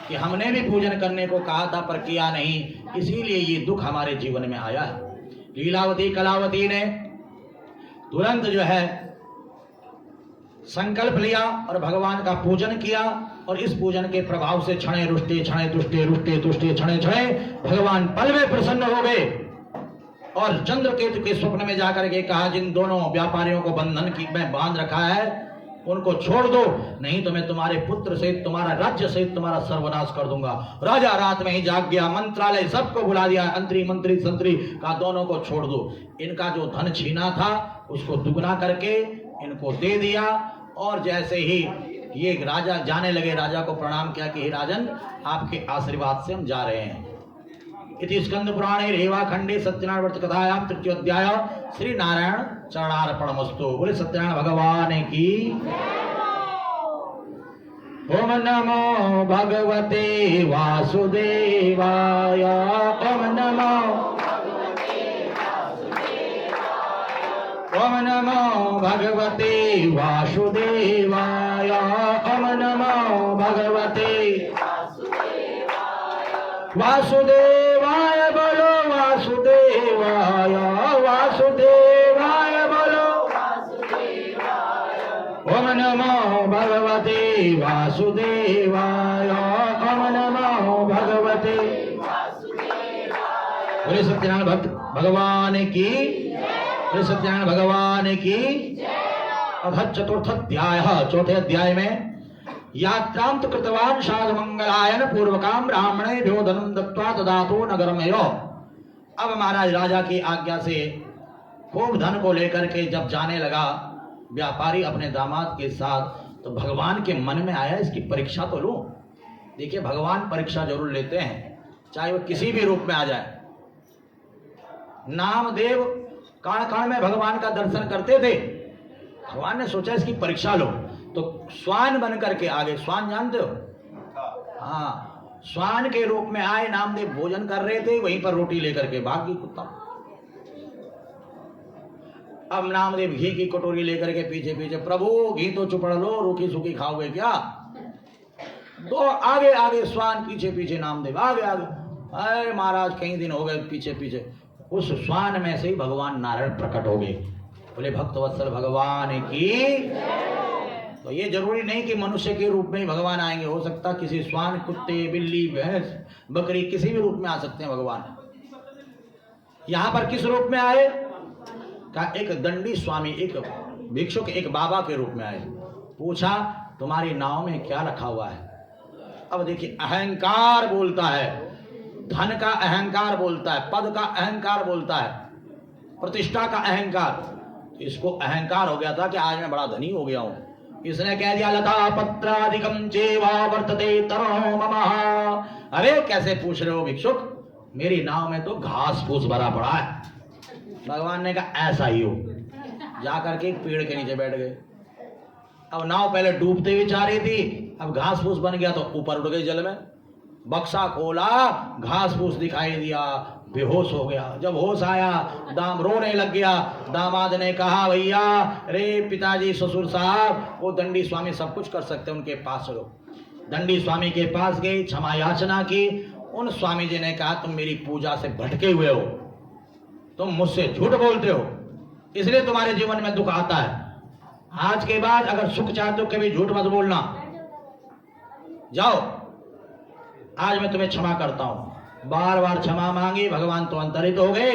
कि हमने भी पूजन करने को कहा था पर किया नहीं, इसीलिए ये दुख हमारे जीवन में आया है। लीलावती कलावती ने तुरंत जो है संकल्प लिया और भगवान का पूजन किया, और इस पूजन के प्रभाव से क्षणे रुष्टे क्षणे तुष्टे रुष्टे तुष्टे क्षणे क्षणे भगवान पल में प्रसन्न हो गए। और चंद्रकेतु के स्वप्न में जाकर के कहा जिन दोनों व्यापारियों को बंधन की में बांध रखा है उनको छोड़ दो, नहीं तो मैं तुम्हारे पुत्र सहित तुम्हारा राज्य सहित तुम्हारा सर्वनाश कर दूंगा। राजा रात में ही जाग गया, मंत्रालय सबको बुला दिया, मंत्री मंत्री संतरी का दोनों को छोड़ दो। इनका जो धन छीना था उसको दुगना करके इनको दे दिया। और जैसे ही ये राजा जाने लगे, राजा को प्रणाम किया कि हे राजन आपके आशीर्वाद से हम जा रहे हैं। इति स्कंद पुराणे रेवाखंडे सत्यनारायण व्रत कथायां तृतीय अध्याय श्री नारायण चरणार्पणमस्तु। बोले सत्यनारायण भगवान की। ओम नमो भगवते वासुदेवाय। ओम नमो ओम नमो भगवते वासुदेवाय। ओम नमो भगवते वासुदेवाय बोलो वासुदेवाय। वासुदेवाय बोलो। ओम नमो भगवते वासुदेवाय। ओम नमो भगवते। बोले सत्यनारायण भक्त भगवान की। बोले सत्यनारायण भगवान की। अथ चतुर्थ अध्याय, चौथे अध्याय में यात्रां तु कृतवान् साधमंगलायन पूर्वकाम ब्राह्मणे भ्यो धनं दत्त्वा ददातो नगरमयो। अब महाराज राजा की आज्ञा से खूब धन को लेकर के जब जाने लगा व्यापारी अपने दामाद के साथ, तो भगवान के मन में आया इसकी परीक्षा तो लूं। देखिए भगवान परीक्षा जरूर लेते हैं, चाहे वो किसी भी रूप में आ जाए। नामदेव कण कण में भगवान का दर्शन करते थे। भगवान ने सोचा इसकी परीक्षा लो, तो स्वान बन करके आगे, स्वान जानते हो? हाँ, स्वान के रूप में आए। नामदेव भोजन कर रहे थे, वहीं पर रोटी लेकर के भाग गई कुत्ता। अब नामदेव घी की कटोरी लेकर के पीछे पीछे, प्रभु घी तो चुपड़ लो, रूखी सूखी खाओगे क्या? तो आगे आगे श्वान, पीछे पीछे नामदेव, आगे आगे। अरे महाराज कई दिन हो गए पीछे पीछे, उस श्वान में से ही भगवान नारायण प्रकट हो गए। बोले भक्तवत्सल भगवान की। तो ये जरूरी नहीं कि मनुष्य के रूप में ही भगवान आएंगे, हो सकता किसी श्वान, कुत्ते, बिल्ली, भैंस, बकरी, किसी भी रूप में आ सकते हैं भगवान। यहां पर किस रूप में आए? का एक दंडी स्वामी, एक भिक्षुक, एक बाबा के रूप में आए। पूछा तुम्हारी नाव में क्या रखा हुआ है? अब देखिए अहंकार बोलता है, धन का अहंकार बोलता है, पद का अहंकार बोलता है, प्रतिष्ठा का अहंकार। इसको अहंकार हो गया था कि आज मैं बड़ा धनी हो गया हूं। इसने कह दिया लता पत्रादिकम चेवा वर्तते तरो मम। अरे कैसे पूछ रहे हो भिक्षुक, मेरी नाव में तो घास फूस भरा पड़ा है। भगवान ने कहा ऐसा ही हो। जाकर के एक पेड़ के नीचे बैठ गए। अब नाव पहले डूबते हुए जा रही थी, अब घास फूस बन गया तो ऊपर उड़ गई जल में। बक्सा खोला, घास फूस दिखाई दिया, बेहोश हो गया। जब होश आया दाम रोने लग गया। दामाद ने कहा भैया रे पिताजी, ससुर साहब, वो दंडी स्वामी सब कुछ कर सकते हैं, उनके पास चलो। दंडी स्वामी के पास गए, क्षमा याचना की। उन स्वामी जी ने कहा तुम मेरी पूजा से भटके हुए हो, तुम मुझसे झूठ बोलते हो, इसलिए तुम्हारे जीवन में दुख आता है। आज के बाद अगर सुख चाहते हो कभी झूठ मत बोलना। जाओ, आज मैं तुम्हें क्षमा करता हूं। बार बार क्षमा मांगी, भगवान तो अंतरित हो गए।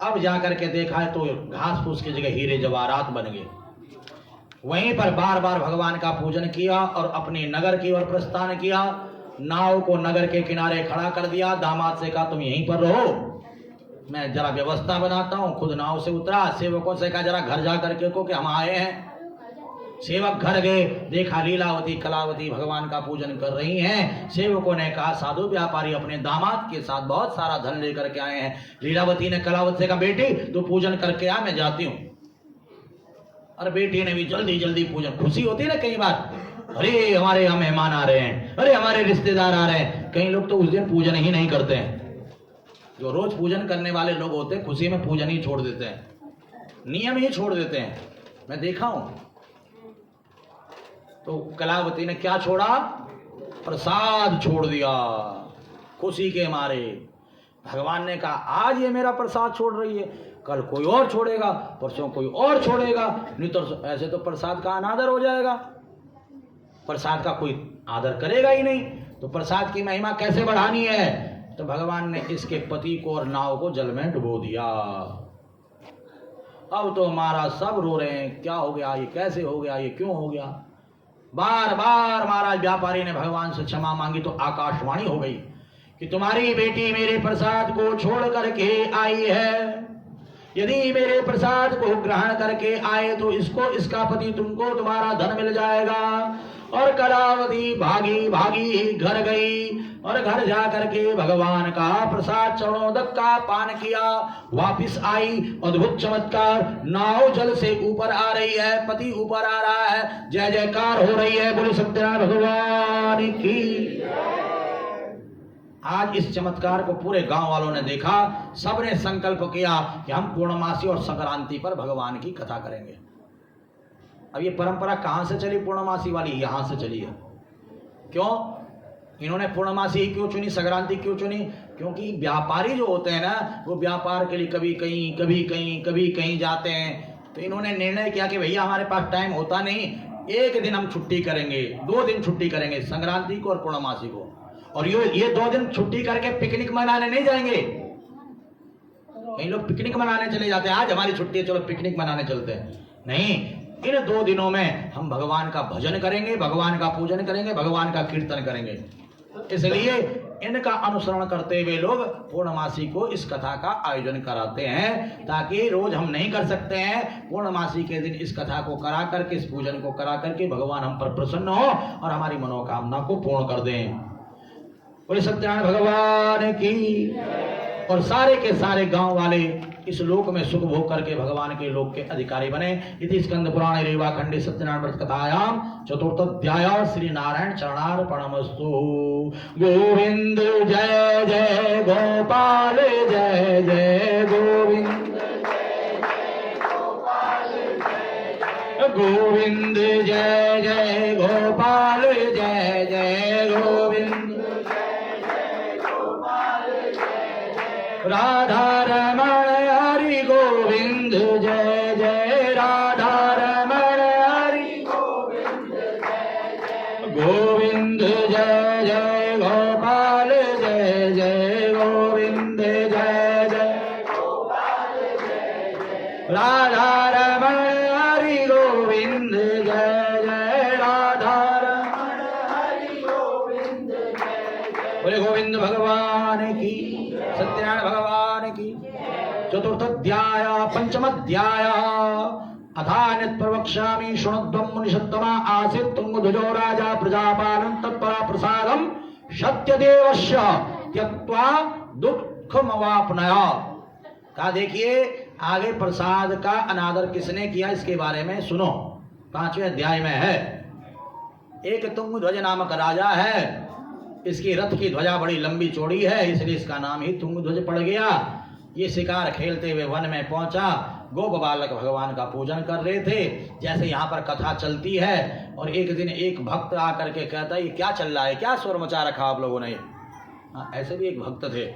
अब जाकर के देखा है तो घास फूस की जगह हीरे जवाहरात बन गए। वहीं पर बार बार भगवान का पूजन किया और अपने नगर की ओर प्रस्थान किया। नाव को नगर के किनारे खड़ा कर दिया। दामाद से कहा तुम यहीं पर रहो, मैं जरा व्यवस्था बनाता हूं। खुद नाव से उतरा, सेवकों से कहा जरा घर जा करके को कि हम आए हैं। सेवक घर गए, देखा लीलावती कलावती भगवान का पूजन कर रही हैं। सेवकों ने कहा साधु व्यापारी अपने दामाद के साथ बहुत सारा धन लेकर के आए हैं। लीलावती ने कलावती से कहा बेटी तू पूजन करके आ, मैं जाती हूँ। और बेटी ने भी जल्दी जल्दी पूजन, खुशी होती ना कई बार, अरे हमारे यहाँ मेहमान आ रहे हैं, अरे हमारे रिश्तेदार आ रहे हैं। कई लोग तो उस दिन पूजन ही नहीं करते हैं। जो रोज पूजन करने वाले लोग होते हैं खुशी में पूजन ही छोड़ देते हैं, नियम ही छोड़ देते हैं, मैं देखा हूं। तो कलावती ने क्या छोड़ा? प्रसाद छोड़ दिया खुशी के मारे। भगवान ने कहा आज ये मेरा प्रसाद छोड़ रही है, कल कोई और छोड़ेगा, परसों कोई और छोड़ेगा, नहीं तो ऐसे तो प्रसाद का अनादर हो जाएगा, प्रसाद का कोई आदर करेगा ही नहीं। तो प्रसाद की महिमा कैसे बढ़ानी है? तो भगवान ने इसके पति को और नाव को जल में डुबो दिया। अब तो महाराज सब रो रहे हैं, क्या हो गया, ये कैसे हो गया, ये क्यों हो गया। बार बार महाराज व्यापारी ने भगवान से क्षमा मांगी तो आकाशवाणी हो गई कि तुम्हारी बेटी मेरे प्रसाद को छोड़ करके आई है। यदि मेरे प्रसाद को ग्रहण करके आए तो इसको, इसका पति तुमको तुम्हारा धन मिल जाएगा। और कलावती भागी भागी घर गई और घर जा करके भगवान का प्रसाद चरणोदक का पान किया। वापिस आई, अद्भुत चमत्कार, नाव जल से ऊपर आ रही है, पति ऊपर आ रहा है, जय जयकार हो रही है, बोले सत्यनारायण भगवान की। आज इस चमत्कार को पूरे गांव वालों ने देखा। सबने संकल्प किया कि हम पूर्णमासी और संक्रांति पर भगवान की कथा करेंगे। अब ये परंपरा कहां से चली पूर्णमासी वाली? यहां से चली है। क्यों इन्होंने पूर्णमासी क्यों चुनी, संक्रांति क्यों चुनी? क्योंकि व्यापारी जो होते हैं ना, वो व्यापार के लिए कभी कहीं कभी कहीं कभी कहीं जाते हैं। तो इन्होंने निर्णय किया कि भैया हमारे पास टाइम होता नहीं, एक दिन हम छुट्टी करेंगे, 2 दिन छुट्टी करेंगे, संक्रांति को और पूर्णमासी को। और ये 2 दिन छुट्टी करके पिकनिक मनाने नहीं जाएंगे। कई लोग पिकनिक मनाने चले जाते हैं, आज हमारी छुट्टी है चलो पिकनिक मनाने चलते हैं। नहीं, इन 2 दिनों में हम भगवान का भजन करेंगे, भगवान का पूजन करेंगे, भगवान का कीर्तन करेंगे। इसलिए इनका अनुसरण करते हुए लोग पूर्णमासी को इस कथा का आयोजन कराते हैं, ताकि रोज हम नहीं कर सकते हैं, पूर्णमासी के दिन इस कथा को करा करके, इस पूजन को करा करके भगवान हम पर प्रसन्न हो और हमारी मनोकामना को पूर्ण कर दें। बोले सत्यनारायण भगवान की। और सारे के सारे गांव वाले इस लोक में सुख भोग करके भगवान के लोक के अधिकारी बने। इति स्कंद पुराण रेवा खंडे सत्यनारायण व्रत कथायाम चतुर्थोध्याय श्री नारायण चरणार्पणमस्तु। गोविंद जय जय गोपाल जय जय गोविंद, गोविंद जय जय गोपाल जय जय राधा रमण हरि गोविंद जय जय राधा रमण हरि गोविंद जय जय। बोले गोविंद भगवान की, सत्यनारायण भगवान की। चतुर्थोध्याय पंचमोध्याय अथान्यत् प्रवक्ष्यामि शृणुध्वं मुनिषत्तमा आसीत् तुंगध्वजो राजा प्रजापालं तत्परा प्रसादं सत्यदेवस्य त्यक्त्वा दुःखमवाप्नया। कहा देखिए आगे प्रसाद का अनादर किसने किया इसके बारे में सुनो। 5वें अध्याय में है। एक तुंगध्वज नामक राजा है, इसकी रथ की ध्वजा बड़ी लंबी चौड़ी है, इसलिए इसका नाम ही तुंगध्वज पड़ गया। ये शिकार खेलते हुए वन में पहुंचा, गोप बालक भगवान का पूजन कर रहे थे। जैसे यहाँ पर कथा चलती है और एक दिन एक भक्त आकर के कहता है ये क्या चल रहा है, क्या शोर मचा रखा आप लोगों ने। हाँ, ऐसे भी एक भक्त थे,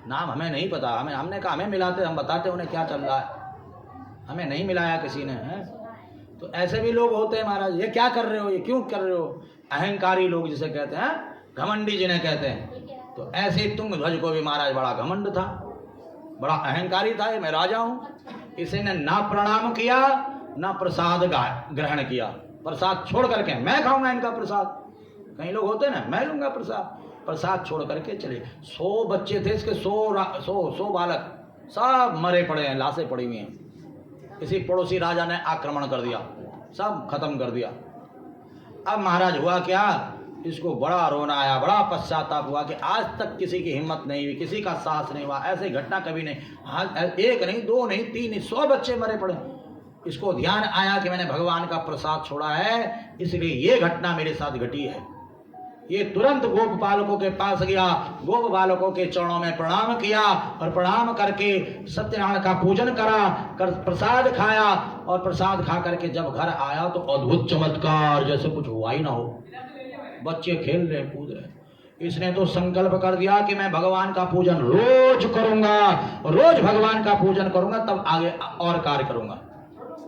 नाम हमें नहीं पता, हमने कहा हमें मिलाते, हम बताते उन्हें क्या चल रहा है, हमें नहीं मिलाया किसी ने है। तो ऐसे भी लोग होते हैं महाराज, ये क्या कर रहे हो, ये क्यों कर रहे हो। अहंकारी लोग जिसे कहते हैं, घमंडी जिन्हें कहते हैं। तो ऐसे तुंगध्वज को भी महाराज बड़ा घमंड था, बड़ा अहंकारी था, ये मैं राजा हूँ। इसने ना प्रणाम किया ना प्रसाद ग्रहण किया। प्रसाद छोड़ करके मैं खाऊंगा इनका प्रसाद। कई लोग होते हैं ना, मैं लूंगा प्रसाद। प्रसाद छोड़ करके चले। 100 बच्चे थे इसके, 100 बालक सब मरे पड़े हैं, लाशें पड़ी हुई हैं। किसी पड़ोसी राजा ने आक्रमण कर दिया, सब खत्म कर दिया। अब महाराज हुआ क्या, इसको बड़ा रोना आया, बड़ा पश्चाताप हुआ कि आज तक किसी की हिम्मत नहीं हुई, किसी का साहस नहीं हुआ, ऐसी घटना कभी नहीं। आज एक नहीं, 2 नहीं, 3 नहीं, 100 बच्चे मरे पड़े। इसको ध्यान आया कि मैंने भगवान का प्रसाद छोड़ा है, इसलिए ये घटना मेरे साथ घटी है। ये तुरंत गोप बालकों के पास गया, गोप बालकों के चरणों में प्रणाम किया और प्रणाम करके सत्यनारायण का पूजन करा, प्रसाद खाया। और प्रसाद खा करके जब घर आया तो अद्भुत चमत्कार, जैसे कुछ हुआ ही ना हो। बच्चे खेल रहे, कूद रहे। इसने तो संकल्प कर दिया कि मैं भगवान का पूजन रोज करूंगा, रोज भगवान का पूजन करूंगा, तब आगे और कार्य करूंगा।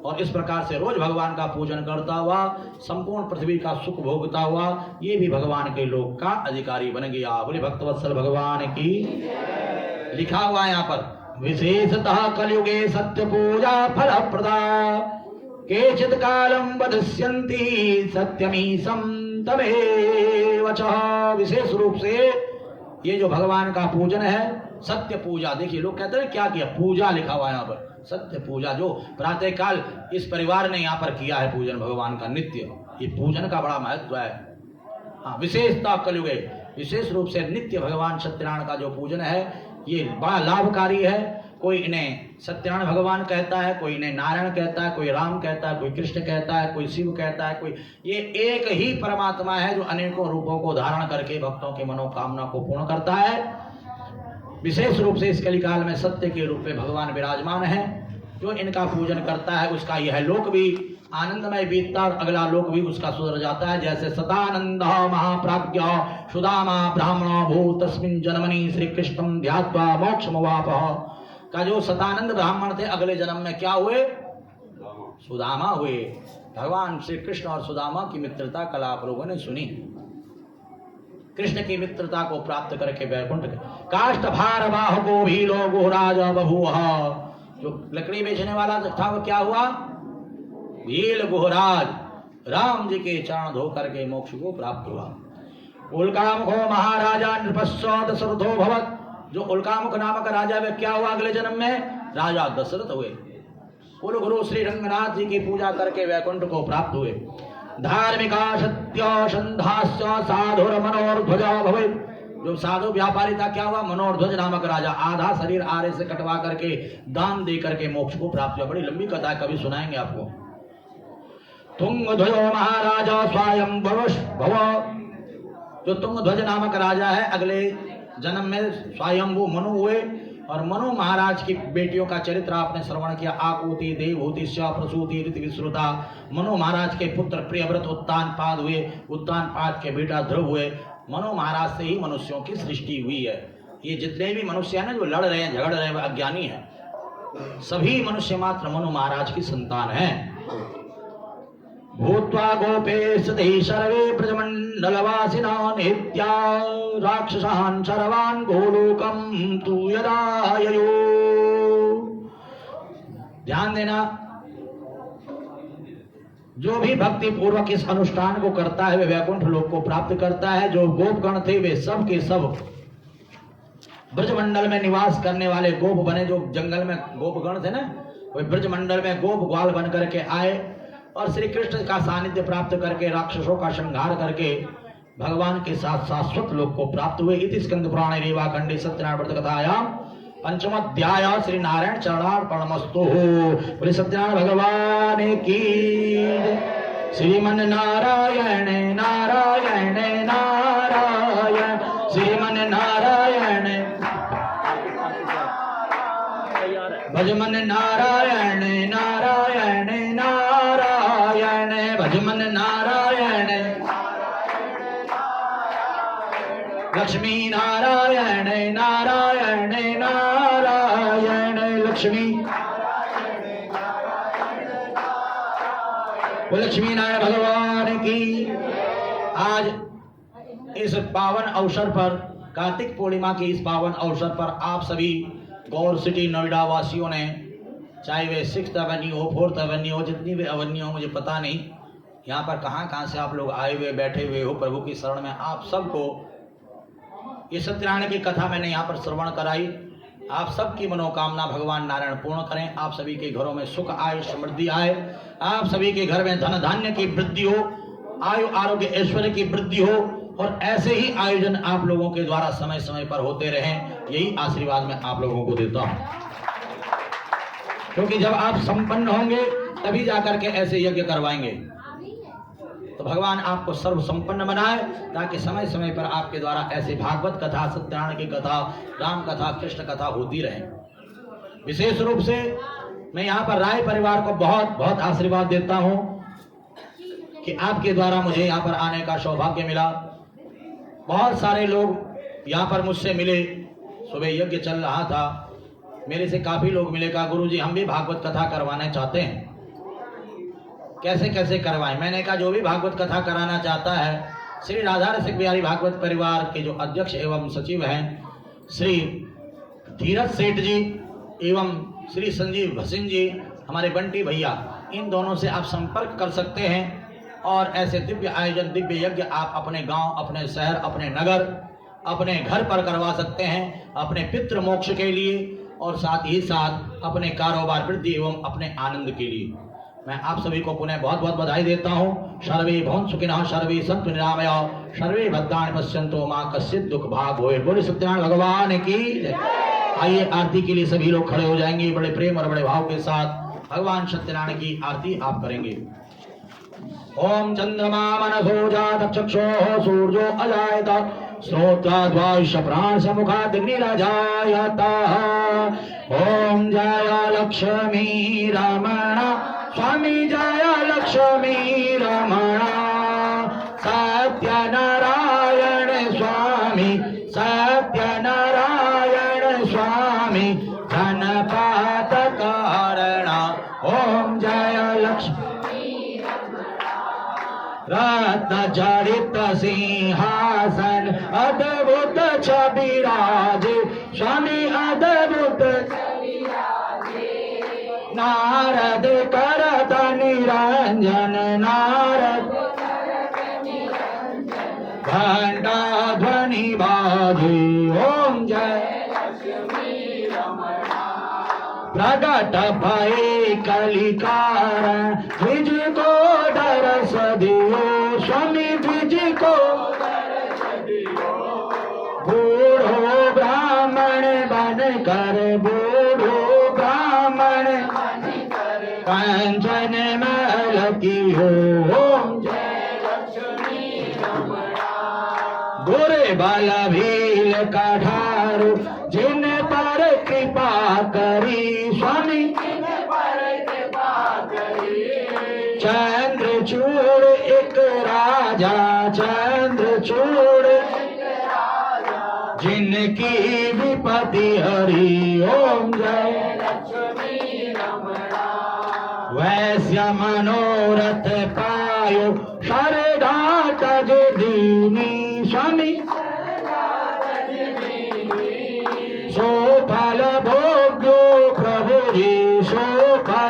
और इस प्रकार से रोज भगवान का पूजन करता हुआ, संपूर्ण पृथ्वी का सुख भोगता हुआ, ये भी भगवान के लोक का अधिकारी बन गया। बोले भक्तवत्सल भगवान की। लिखा हुआ है यहाँ पर, विशेषतः कलयुगे सत्य पूजा फल प्रदा, केचित् कालम वदस्यन्ति सत्यमीशं तमेव च। विशेष रूप से ये जो भगवान का पूजन है, सत्य पूजा। देखिए लोग कहते हैं क्या किया, पूजा लिखा हुआ है यहाँ पर, सत्य पूजा। जो प्रातः काल इस परिवार ने यहाँ पर किया है पूजन भगवान का नित्य, ये पूजन का बड़ा महत्व है। हाँ, विशेषता कलयुगे, विशेष रूप से नित्य भगवान सत्यनारायण का जो पूजन है ये बड़ा लाभकारी है। कोई इन्हें सत्यनारायण भगवान कहता है, कोई इन्हें नारायण कहता है, कोई राम कहता है, कोई कृष्ण कहता है, कोई शिव कहता है, कोई ये एक ही परमात्मा है जो अनेकों रूपों को धारण करके भक्तों की मनोकामना को पूर्ण करता है। विशेष रूप से इस कलिकाल में सत्य के रूप में भगवान विराजमान है। जो इनका पूजन करता है उसका यह लोक भी आनंदमय बीतता और अगला लोक भी उसका सुधर जाता है। जैसे सदानंद महाप्राज्ञ सुदामा ब्राह्मणो भूत तस्मिन् जन्मनि श्री कृष्णं ध्यात्वा मोक्षमवापः का जो सदानंद ब्राह्मण थे, अगले जन्म में क्या हुए, सुदामा हुए। भगवान श्री कृष्ण और सुदामा की मित्रता कल आप लोगों ने सुनी। कृष्ण की मित्रता को प्राप्त करके वैकुंठ काष्ठ भार बाहुको भीलो गुहराज बभूव। जो लकड़ी बेचने वाला था वो क्या हुआ, भील गुहराज, राम जी के चरण धो करके मोक्ष को प्राप्त हुआ। उल्कामुखो महाराजा नृपस्व दशरथो भवत। जो उल्कामुख नामक राजा वे क्या हुआ, अगले जन्म में राजा दशरथ हुए। कुल गुरु श्री रंगनाथ जी की पूजा करके वैकुंठ को प्राप्त हुए। धार्मिका सत्य संधास्य साधुर मनोर्ध्वज भवे। जो साधु व्यापारी था क्या हुआ, मनोर्ध्वज नामक राजा, आधा शरीर आरे से कटवा करके दान दे करके मोक्ष को प्राप्त हुआ। बड़ी लंबी कथा है, कभी सुनाएंगे आपको। तुंगध्वजो महाराजा स्वयं भव। जो तुंगध्वज नामक राजा है अगले जन्म में स्वयंभू मनु हुए। और मनु महाराज की बेटियों का चरित्र आपने श्रवण किया। आकुति देवहूति प्रसूति ऋतु विश्रुता। मनु महाराज के पुत्र प्रियव्रत उत्तानपाद हुए। उत्तानपाद के बेटा ध्रुव हुए। मनु महाराज से ही मनुष्यों की सृष्टि हुई है। ये जितने भी मनुष्य हैं ना जो लड़ रहे हैं, झगड़ रहे हैं, वह अज्ञानी है। सभी मनुष्य मात्र मनु महाराज की संतान हैं। भूत्वा गोपेश सर्वे ब्रजमंडलवासिना नित्या राक्षसान् सर्वान् गोलोकं तु यदा ययो। ध्यान देना, जो भी भक्ति पूर्वक इस अनुष्ठान को करता है वे वैकुंठ लोक को प्राप्त करता है। जो गोपगण थे वे सब के सब ब्रजमंडल में निवास करने वाले गोप बने। जो जंगल में गोपगण थे ना, वे ब्रजमंडल में गोप ग्वाल बन करके आए और श्री कृष्ण का सानिध्य प्राप्त करके राक्षसों का संहार करके भगवान के साथ शाश्वत लोक को प्राप्त हुए। इति स्कंद पुराणे रेवा खंडे सत्यनारायण व्रत कथायां पंचमोध्याय श्री नारायण चरणार्पणमस्तु। बोले सत्यनारायण भगवान की। श्रीमन नारायण नारायण नारायण श्रीमन नारायण भजमन नारायण नारायण नारायण भजमन नारायण लक्ष्मी नारायण नारायण नारायण लक्ष्मी। वो लक्ष्मी नारायण भगवान की। आज इस पावन अवसर पर, कार्तिक पूर्णिमा की इस पावन अवसर पर आप सभी गौर सिटी नोएडा वासियों ने, चाहे वे 6th एवेन्यू हो, 4th एवेन्यू हो, जितनी भी एवेन्यू हो मुझे पता नहीं, यहाँ पर कहाँ से आप लोग आए हुए बैठे हुए हो प्रभु की शरण में, आप सबको ये सत्यनारायण की कथा मैंने यहाँ पर श्रवण कराई। आप सबकी मनोकामना भगवान नारायण पूर्ण करें। आप सभी के घरों में सुख आए, समृद्धि आए। आप सभी के घर में धन धान्य की वृद्धि हो, आयु आरोग्य ऐश्वर्य की वृद्धि हो और ऐसे ही आयोजन आप लोगों के द्वारा समय समय पर होते रहें। यही आशीर्वाद मैं आप लोगों को देता हूँ, क्योंकि जब आप संपन्न होंगे तभी जाकर के ऐसे यज्ञ करवाएंगे। तो भगवान आपको सर्व संपन्न बनाए, ताकि समय समय पर आपके द्वारा ऐसे भागवत कथा, सत्यनारायण की कथा, राम कथा, कृष्ण कथा होती रहे। विशेष रूप से मैं यहाँ पर राय परिवार को बहुत बहुत आशीर्वाद देता हूँ कि आपके द्वारा मुझे यहाँ पर आने का सौभाग्य मिला। बहुत सारे लोग यहाँ पर मुझसे मिले, सुबह यज्ञ चल रहा था, मेरे से काफी लोग मिले, कहा गुरुजी हम भी भागवत कथा करवाना चाहते हैं, कैसे कैसे करवाएं। मैंने कहा जो भी भागवत कथा कराना चाहता है, श्री राधा रसिक बिहारी भागवत परिवार के जो अध्यक्ष एवं सचिव हैं श्री धीरज सेठ जी एवं श्री संजीव भसीन जी, हमारे बंटी भैया, इन दोनों से आप संपर्क कर सकते हैं और ऐसे दिव्य आयोजन, दिव्य यज्ञ आप अपने गांव, अपने शहर, अपने नगर, अपने घर पर करवा सकते हैं, अपने पितृ मोक्ष के लिए और साथ ही साथ अपने कारोबार वृद्धि एवं अपने आनंद के लिए। मैं आप सभी को पुनः बहुत बहुत बधाई देता हूँ। सर्वे भवन्तु सुखिनः, सर्वे सन्तु निरामयाः, सर्वे भद्राणि पश्यन्तु मा कश्चित् दुःख भाग् भवेत्। बोले सत्यनारायण भगवान की। आइए आरती के लिए सभी लोग खड़े हो जाएंगे। बड़े प्रेम और बड़े भाव के साथ भगवान सत्यनारायण की आरती आप करेंगे। ओम चंद्रमा मनसो जात चक्षुः सूर्यो अजायत श्रोत्राद्वायुष प्राण समुखादग्निरजायतः। ओम जय लक्ष्मी रमण स्वामी, जय लक्ष्मी रमण सत्यनारायण स्वामी, सत्यनारायण स्वामी धनपात कारण। ओम जय लक्ष्मी रत्न जड़ित सिंहासन अद्भुत छबिराज स्वामी, अद्भुत नारद करत निरंजन, नारद घंटा ध्वनि बाजे। ओम जय प्रगट भय कलिकारण द्विज को दरस दियो स्वामी, द्विज को बूढ़ो ब्राह्मण बन कर, बूढ़ो ब्राह्मण कंचन महल की हो। ओम जय लक्ष्मी गोरे बाला भील कठारू जिन पर कृपा करी स्वामी, चंद्रचूड़ एक राजा, चंद्रचूड़ जिनकी विपत्ति हरी। ओम जय लक्ष्मी रमणा वैश्य मनोरथ पायो शरदा तज दीनी स्वामी, सो फल भोग्यो प्रभु जी, सो फल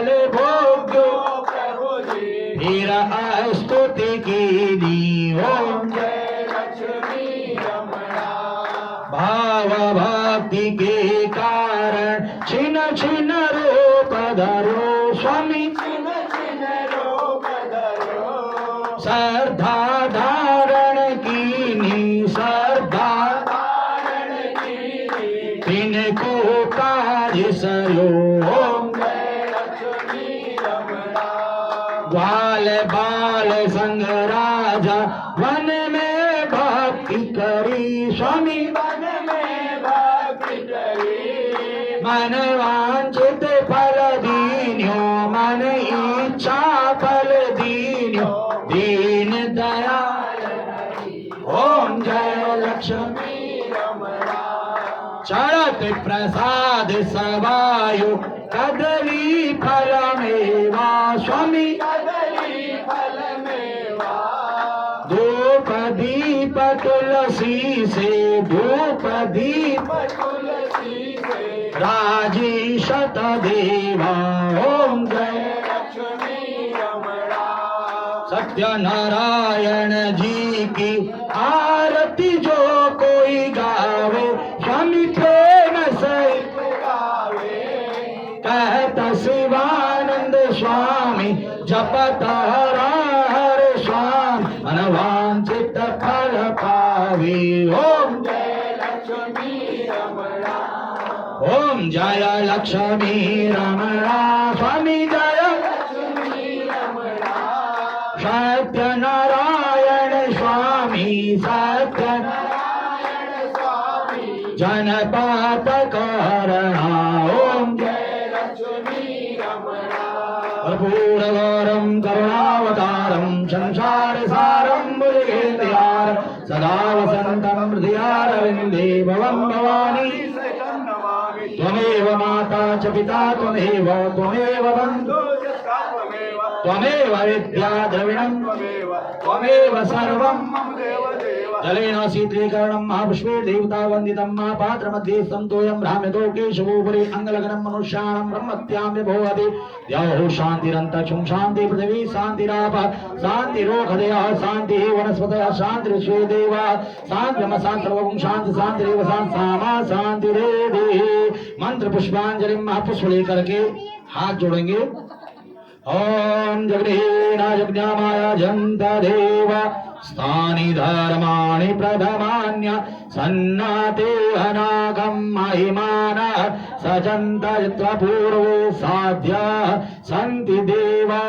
छिन छिन रूप धरो स्वामी श्रद्धा धारण कीनी श्रद्धा तिनको काज सरो ग्वाल बाल संग राजा वन में भक्ति करी स्वामी मन वांछित फल दीन्यो मन इच्छा फल दीन्यो दीन दयाल ओम जय लक्ष्मी चरत प्रसाद सवायु कदली फल मेवा स्वामी धूप दीप तुलसी से धूप दीप राजी शत देवा ओम जय सत्यनारायण जी की आरती जो कोई गावे स्वामी प्रेम सहित कहता शिवानंद स्वामी जपत हर स्वामी मनवांचित फल पावे ओम ओम जय लक्ष्मी रमणा स्वामी जय सत्यनारायण स्वामी सत्य जनपात करणा ओम कर्पूरगौरं करुणावतारं संसार सारं भुजगेन्द्रयार सदा वसन्तं हृदयारविन्दे भवं भवानी त्वमेव माता च पिता त्वमेव बन्धु त्वमेव विद्या द्रविणं त्वमेव सर्वं जलेन शीतलीकरणं महापुष्पे देवता वन्दितं महापात्रमध्ये सन्तोयं भ्राम्यतो केशवोपरि अङ्गलग्नं मनुष्याणां ब्रह्मत्यां विभवति द्यौः शान्तिरन्तरिक्षं शान्ति पृथिवी शान्तिराप शान्तिरोखदयः शान्तिः वनस्पतयः शान्तिर्विश्वे देवाः शान्तिर्म शान्तिर्वं शान्ति शान्तिरेव शान्तिमा शान्तिरेधि मंत्र पुष्पांजलि महापुष्प लेकर के हाथ जोड़ेंगे। ओम जगदीनायज्ञामाय जंतदेव स्थानि धर्माणि प्रथमान्य सन्नाते अनागम महिमान सजंत पूर्वे साध्य संति देवा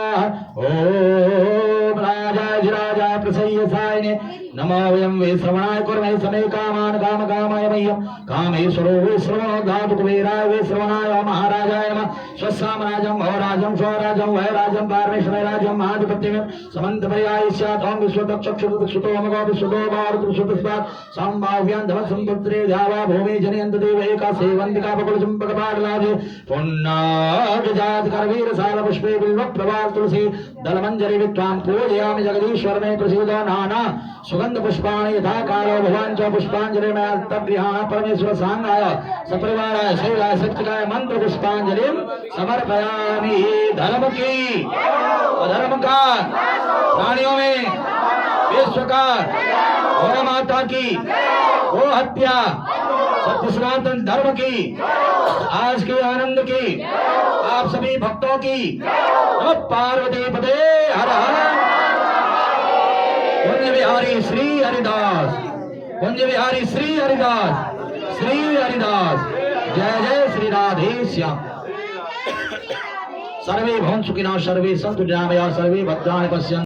ओम राजा प्रसय्य सायने नमो वयं वे श्रवणाय कुर्महे समे कामान काम कामाय मह्यं कामेश्वरो वे श्रवणो धातु कुबेराय वे श्रवणाय महाराजाय नमः स्वसामराजं भवराजं स्वराजं वैराजं पारमेश्वराजं महाधिपत्यं समन्त पर्याय स्यात् ओम विश्वदक्षक्षुतो मगो विश्वदो भारत विश्वदस्मात् संभाव्यां धम संपुत्रे ध्यावा भूमि जनयन्त देव एका सेवन्तिका बकुल चंपक पाटलादि पुन्नाग जात करवीर साल पुष्पे बिल्व प्रभाव तुलसी दलमंजरी विद्वां पूजयामि जगदीश्वर में प्रसीदो नाना सुगंध पुष्पाणि यथा कालो भगवान च पुष्पांजलि में तब्रिहा परमेश्वर सांगाय सपरिवाराय शैलाय सच्चिदाय मंत्र पुष्पांजलि समर्पयामि। धर्म की अधर्म का प्राणियों में विश्व का गौ माता की गो हत्या सत्य सनातन धर्म की आज के आनंद की आप सभी भक्तों की पार्वती पदे हर हर कुंज बिहारी श्री हरिदास कुंज बिहारी श्री हरिदास जय जय श्री राधे श्याम। सर्वे भवन्तु सुखिनः सर्वे सन्तु निरामयाः सर्वे भद्राणि पश्यन्तु।